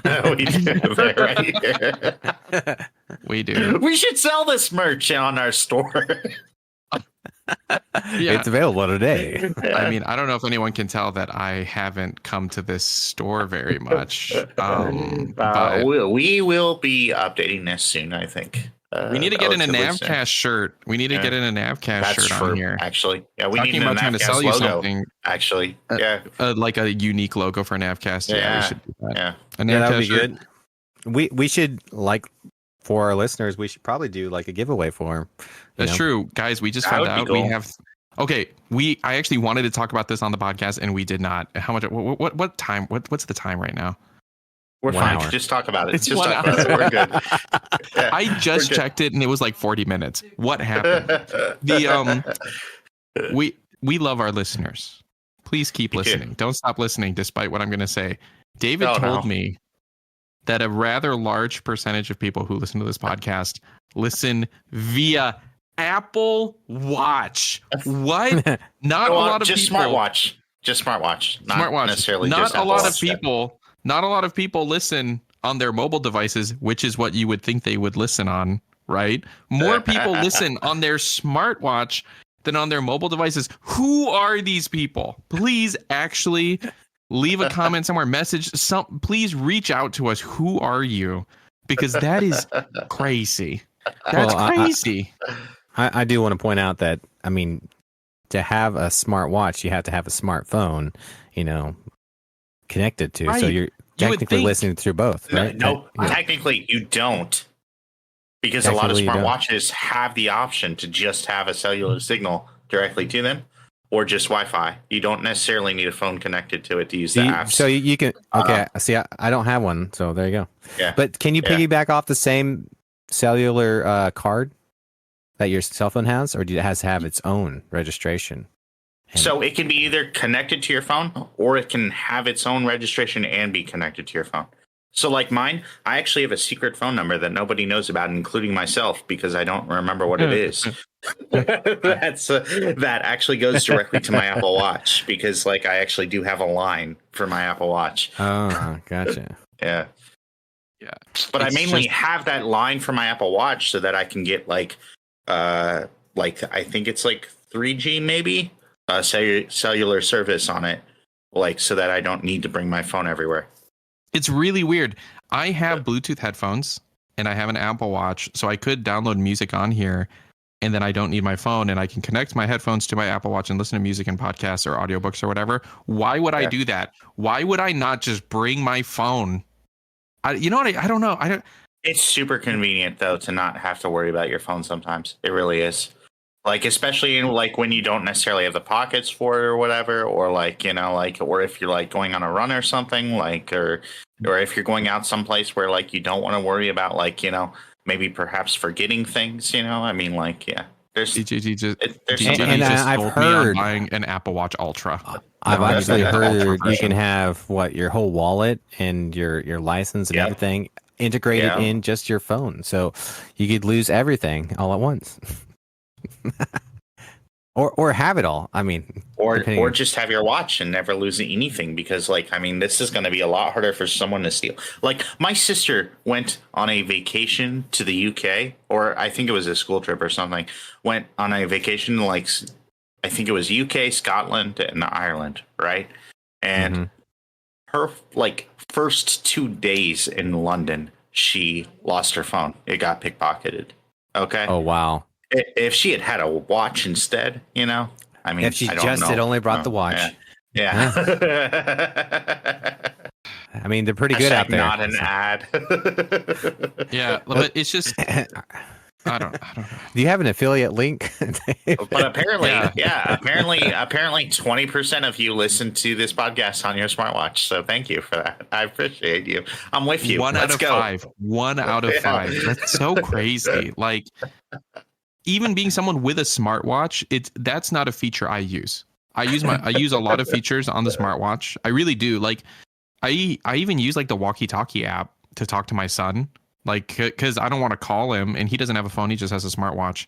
We do. Right. We do. We should sell this merch on our store. It's available today. I mean, I don't know if anyone can tell that I haven't come to this store very much. But we will be updating this soon, I think. We need to get in a AnavCast shirt. We need to get in a AnavCast shirt on here. Actually, yeah, we Talking need about trying to sell you logo, something. Actually, yeah, like a unique logo for AnavCast. Yeah, we should do that. Yeah, that would be good. We should, like, for our listeners, we should probably do like a giveaway for them. That's true, guys. We just found out we have. Okay, I actually wanted to talk about this on the podcast, and we did not. How much? What time? What's the time right now? We're fine. Hour. Just talk about it. Just talk about it. We're good. Yeah, I just checked it, and it was like 40 minutes. What happened? We love our listeners. Please keep listening. Don't stop listening, despite what I'm going to say. David told me that a rather large percentage of people who listen to this podcast listen via Apple Watch. What? Not a lot of just people. Smartwatch. Just smartwatch. Not smartwatch. Necessarily. Not just a Apple lot Watch. of people. Not a lot of people listen on their mobile devices, which is what you would think they would listen on, right? More people listen on their smartwatch than on their mobile devices. Who are these people? Please actually leave a comment somewhere, please reach out to us. Who are you? Because that is crazy. That's crazy. I do want to point out that, I mean, to have a smartwatch, you have to have a smartphone, connected to. Right. So you're technically listening through both, right? No, technically you don't. Because a lot of smartwatches have the option to just have a cellular signal directly to them, or just Wi-Fi. You don't necessarily need a phone connected to it to use the apps. So you can. Okay, see, I don't have one, so there you go. Yeah. But can you piggyback off the same cellular card that your cell phone has, or do it has to have its own registration? So it can be either connected to your phone, or it can have its own registration and be connected to your phone. So like mine, I actually have a secret phone number that nobody knows about, including myself, because I don't remember what it is. That actually goes directly to my Apple Watch, because like I actually do have a line for my Apple Watch. Oh, gotcha. Yeah. But I mainly have that line for my Apple Watch so that I can get like I think it's like 3G maybe cellular service on it, like so that I don't need to bring my phone everywhere. It's really weird. I have Bluetooth headphones and I have an Apple Watch, so I could download music on here, and then I don't need my phone, and I can connect my headphones to my Apple Watch and listen to music and podcasts or audiobooks or whatever. Why would I do that? Why would I not just bring my phone? I don't know. It's super convenient though to not have to worry about your phone sometimes. It really is. Like, especially in like when you don't necessarily have the pockets for it or whatever, or like, or if you're like going on a run or something, like, or if you're going out someplace where like you don't want to worry about like, maybe perhaps forgetting things, I mean, like, yeah. There's I've heard buying an Apple Watch Ultra. I've actually heard you can have your whole wallet and your license and everything integrated in just your phone, so you could lose everything all at once. or have it all. I mean, or just have your watch and never lose anything, because like, I mean, this is going to be a lot harder for someone to steal. Like my sister went on a vacation to the UK, or I think it was a school trip or something, went on a vacation, like I think it was UK, Scotland, and Ireland. Right. And her like first 2 days in London, she lost her phone. It got pickpocketed. Okay. Oh, wow. If she had a watch instead, I mean, if she had only brought the watch. Yeah. I mean, they're pretty good out there. Not an ad. Yeah, but it's just, I don't know. Do you have an affiliate link? But apparently, apparently 20% of you listen to this podcast on your smartwatch. So thank you for that. I appreciate you. I'm with you. One out of five. That's so crazy. Like, even being someone with a smartwatch, that's not a feature I use. I use a lot of features on the smartwatch. I really do. Like, I even use like the walkie-talkie app to talk to my son, like, because I don't want to call him, and he doesn't have a phone. He just has a smartwatch.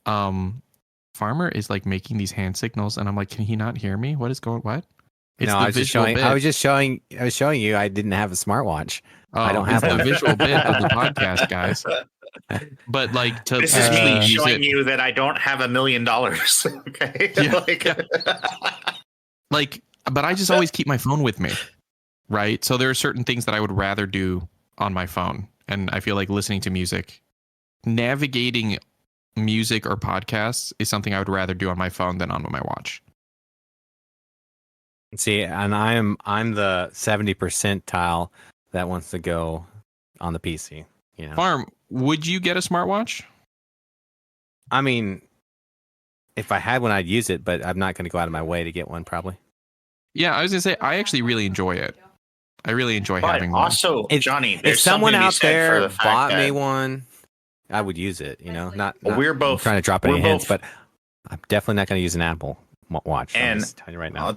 Farmer is like making these hand signals, and I'm like, can he not hear me? What is going? What? No, I was showing you I didn't have a smartwatch. I don't have the visual bit of the podcast, guys. But like to This is actually me use showing it, you that I don't have $1 million. Okay. like, but I just always keep my phone with me, right? So there are certain things that I would rather do on my phone, and I feel like listening to music, navigating music or podcasts is something I would rather do on my phone than on my watch. See, and I'm the 70 percentile that wants to go on the PC. You know, Farm, would you get a smartwatch? I mean, if I had one, I'd use it, but I'm not going to go out of my way to get one, probably. Yeah, I was gonna say I actually really enjoy it. I really enjoy having one. Also, Johnny, If there's someone something to be out said for there the fact bought that me one, I would use it. You know, not we're both trying to drop any we're hints, both- but I'm definitely not going to use an Apple watch. I'm And just telling you right now.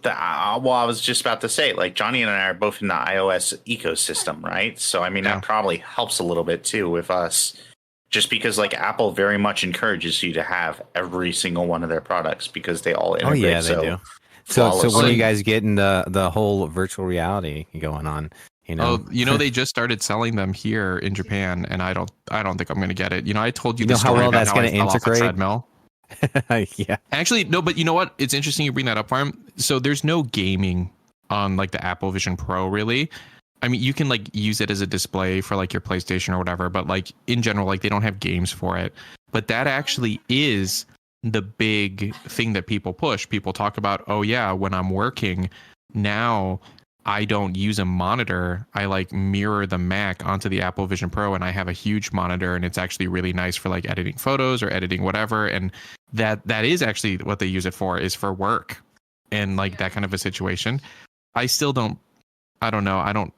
well, I was just about to say, like Johnny and I are both in the iOS ecosystem, right? So I mean, Yeah. that probably helps a little bit too with us, just because like Apple very much encourages you to have every single one of their products because they all integrate. Oh yeah, they do. So when are flawlessly. you guys getting the whole virtual reality going on? You know, They just started selling them here in Japan, and I don't think I'm going to get it. I told you You the know how story well about that's how I gonna fell off a integrate? treadmill. Yeah. Actually, no, but you know what? It's interesting you bring that up, Farm. So there's no gaming on like the Apple Vision Pro, really. I mean, you can like use it as a display for like your PlayStation or whatever, but like in general, like they don't have games for it. But that actually is the big thing that people push. People talk about, oh yeah, when I'm working now, I don't use a monitor. I like mirror the Mac onto the Apple Vision Pro, and I have a huge monitor, and it's actually really nice for like editing photos or editing whatever. And that is actually what they use it for, is for work and like that kind of a situation. I still don't. I don't know. I don't.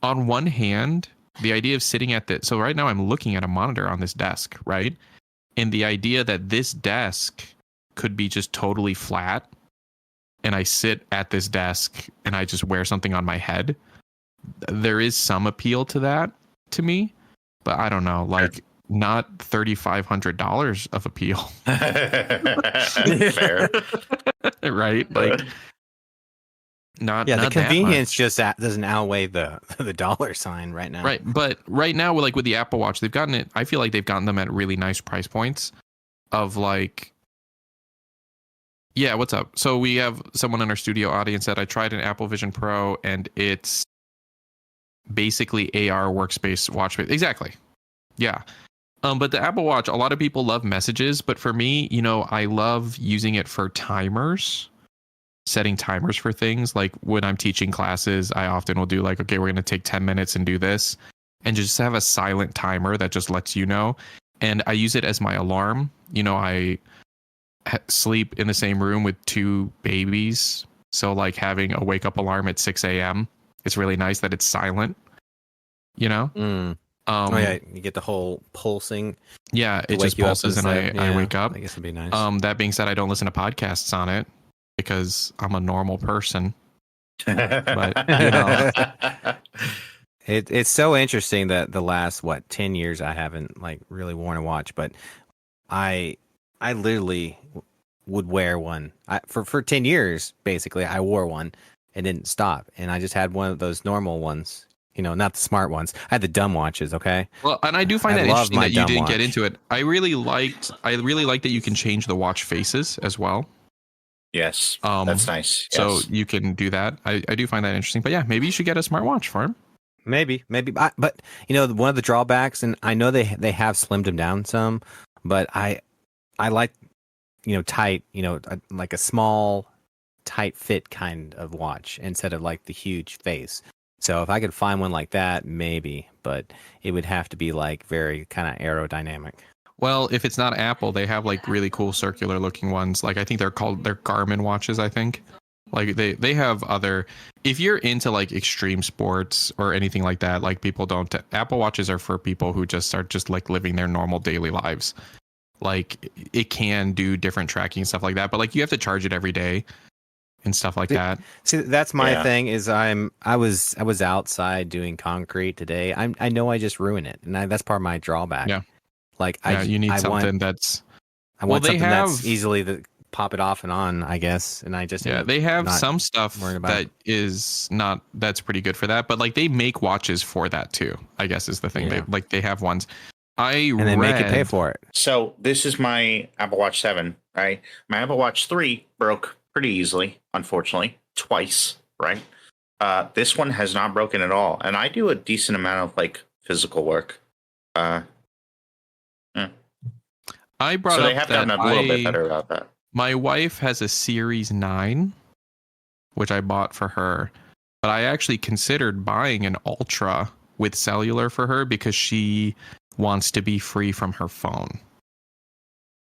On one hand, the idea of sitting at the so right now I'm looking at a monitor on this desk, right? And the idea that this desk could be just totally flat and I sit at this desk and I just wear something on my head, there is some appeal to that to me, but I don't know, like not $3,500 of appeal. Fair. Right? Like not the not convenience just doesn't outweigh the dollar sign right now. Right, but right now, like with the Apple Watch, they've gotten it. I feel like they've gotten them at really nice price points. Of like, yeah, what's up? So we have someone in our studio audience that I tried an Apple Vision Pro, and it's basically AR workspace watch face. Exactly, yeah. But the Apple Watch, a lot of people love messages, but for me, I love using it for timers. Setting timers for things, like when I'm teaching classes, I often will do like, okay, we're going to take 10 minutes and do this, and just have a silent timer that just lets you know. And I use it as my alarm. I sleep in the same room with two babies, so like having a wake up alarm at 6 a.m. it's really nice that it's silent. Oh yeah, you get the whole pulsing. Yeah, it just pulses and I wake up. I guess it'd be nice. That being said, I don't listen to podcasts on it because I'm a normal person. But it's so interesting that the last 10 years I haven't like really worn a watch, but I literally would wear one. For 10 years basically I wore one and didn't stop, and I just had one of those normal ones. Not the smart ones. I had the dumb watches, okay? Well, and I do find that interesting that you didn't get into it. I really liked that you can change the watch faces as well. Yes, that's nice. So you can do that. I do find that interesting. But yeah, maybe you should get a smartwatch for him. Maybe. But one of the drawbacks, and I know they have slimmed them down some, but I like, tight, like a small, tight fit kind of watch instead of like the huge face. So if I could find one like that, maybe, but it would have to be like very kind of aerodynamic. Well, if it's not Apple, they have like really cool circular looking ones. Like I think they're Garmin watches, I think. Like they have other, if you're into like extreme sports or anything like that, like people don't, Apple watches are for people who just are just like living their normal daily lives. Like it can do different tracking stuff like that, but like you have to charge it every day and stuff like that. See, that's my thing is I was outside doing concrete today. I know I just ruin it, and that's part of my drawback. Yeah. Like you need something that's. I want something that's easily pop it off and on, I guess. And I just they have some stuff that's pretty good for that, but like they make watches for that too, I guess is the thing. Yeah. They have ones. They make you pay for it. So this is my Apple Watch 7, right? My Apple Watch 3 broke pretty easily, unfortunately, twice, right? This one has not broken at all, and I do a decent amount of like physical work. I brought so up they have that gotten a little bit better about that. My wife has a Series 9, which I bought for her, but I actually considered buying an Ultra with cellular for her because she wants to be free from her phone.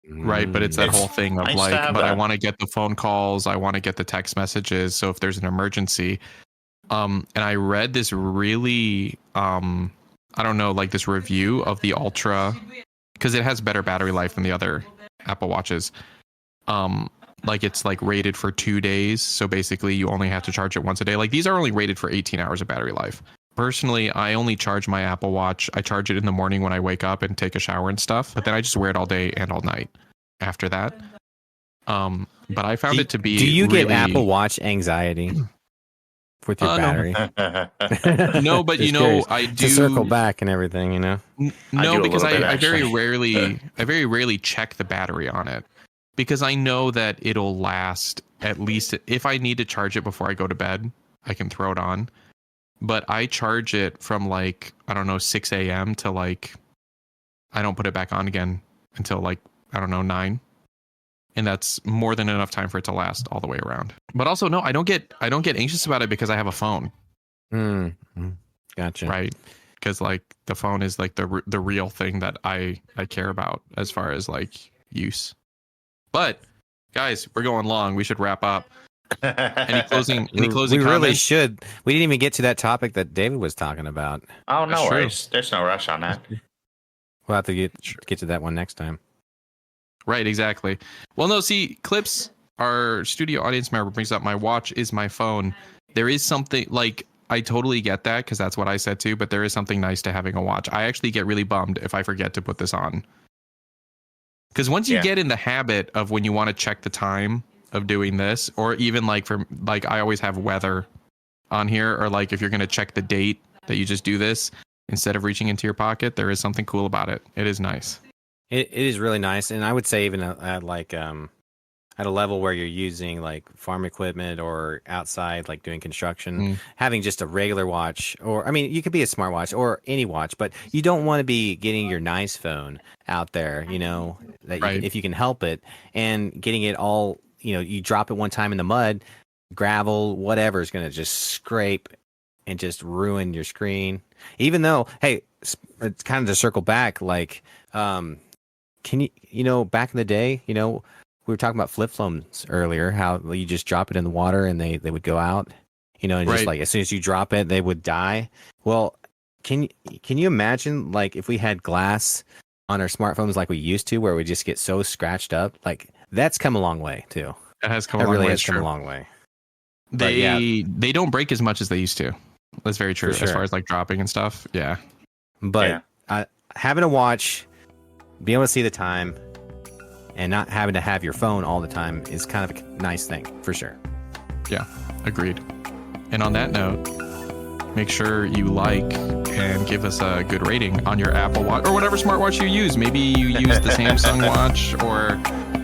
Right, but it's that whole thing of like, but I want to get the phone calls, I want to get the text messages, so if there's an emergency. And I read this really I don't know, like this review of the Ultra because it has better battery life than the other Apple Watches. Like it's like rated for 2 days, so basically you only have to charge it once a day. Like these are only rated for 18 hours of battery life. Personally, I only charge my Apple Watch. I charge it in the morning when I wake up and take a shower and stuff, but then I just wear it all day and all night after that. But I found it to be. Do you really... get Apple Watch anxiety with your battery? No, but you know, curious. I do to circle back and everything. You know, no, because I very rarely check the battery on it because I know that it'll last at least if I need to charge it before I go to bed, I can throw it on. But I charge it from like, I don't know, 6 a.m. to like, I don't put it back on again until like, I don't know, 9. And that's more than enough time for it to last all the way around. But also, no, I don't get anxious about it because I have a phone. Gotcha. Right. Because like the phone is like the real thing that I care about as far as like use. But guys, we're going long. We should wrap up. Any closing comments? Really should. We didn't even get to that topic that David was talking about. Oh, no worries. There's no rush on that. We'll have to get to that one next time. Right, exactly. Well, no, see, Clips, our studio audience member, brings up my watch is my phone. There is something, like, I totally get that, because that's what I said too, but there is something nice to having a watch. I actually get really bummed if I forget to put this on. Because once you get in the habit of when you want to check the time of doing this, or even like I always have weather on here, or like if you're going to check the date that you just do this instead of reaching into your pocket, there is something cool about it. It is nice. It is really nice. And I would say even at like at a level where you're using like farm equipment or outside, like doing construction, having just a regular watch, or I mean, you could be a smartwatch or any watch, but you don't want to be getting your nice phone out there, you know, that if you can help it, and getting it all, you know, you drop it one time in the mud, gravel, whatever is going to just scrape and just ruin your screen. Even though, hey, it's kind of to circle back, like, can you know, back in the day, you know, we were talking about flip phones earlier, how you just drop it in the water and they would go out, you know, and just like as soon as you drop it, they would die. Well, can you imagine like if we had glass on our smartphones like we used to, where we just get so scratched up? Like that's come a long way too. It has come a long way. Really has come a long way. They don't break as much as they used to. That's very true. As far as like dropping and stuff. Yeah. But having a watch, being able to see the time, and not having to have your phone all the time is kind of a nice thing, for sure. Yeah, agreed. And on that note, make sure you like and give us a good rating on your Apple Watch or whatever smartwatch you use. Maybe you use the Samsung Watch or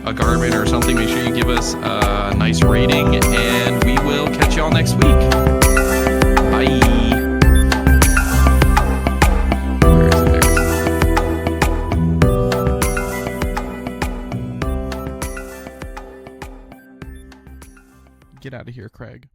a Garmin or something. Make sure you give us a nice rating, and we will catch you all next week. Bye. Get out of here, Craig.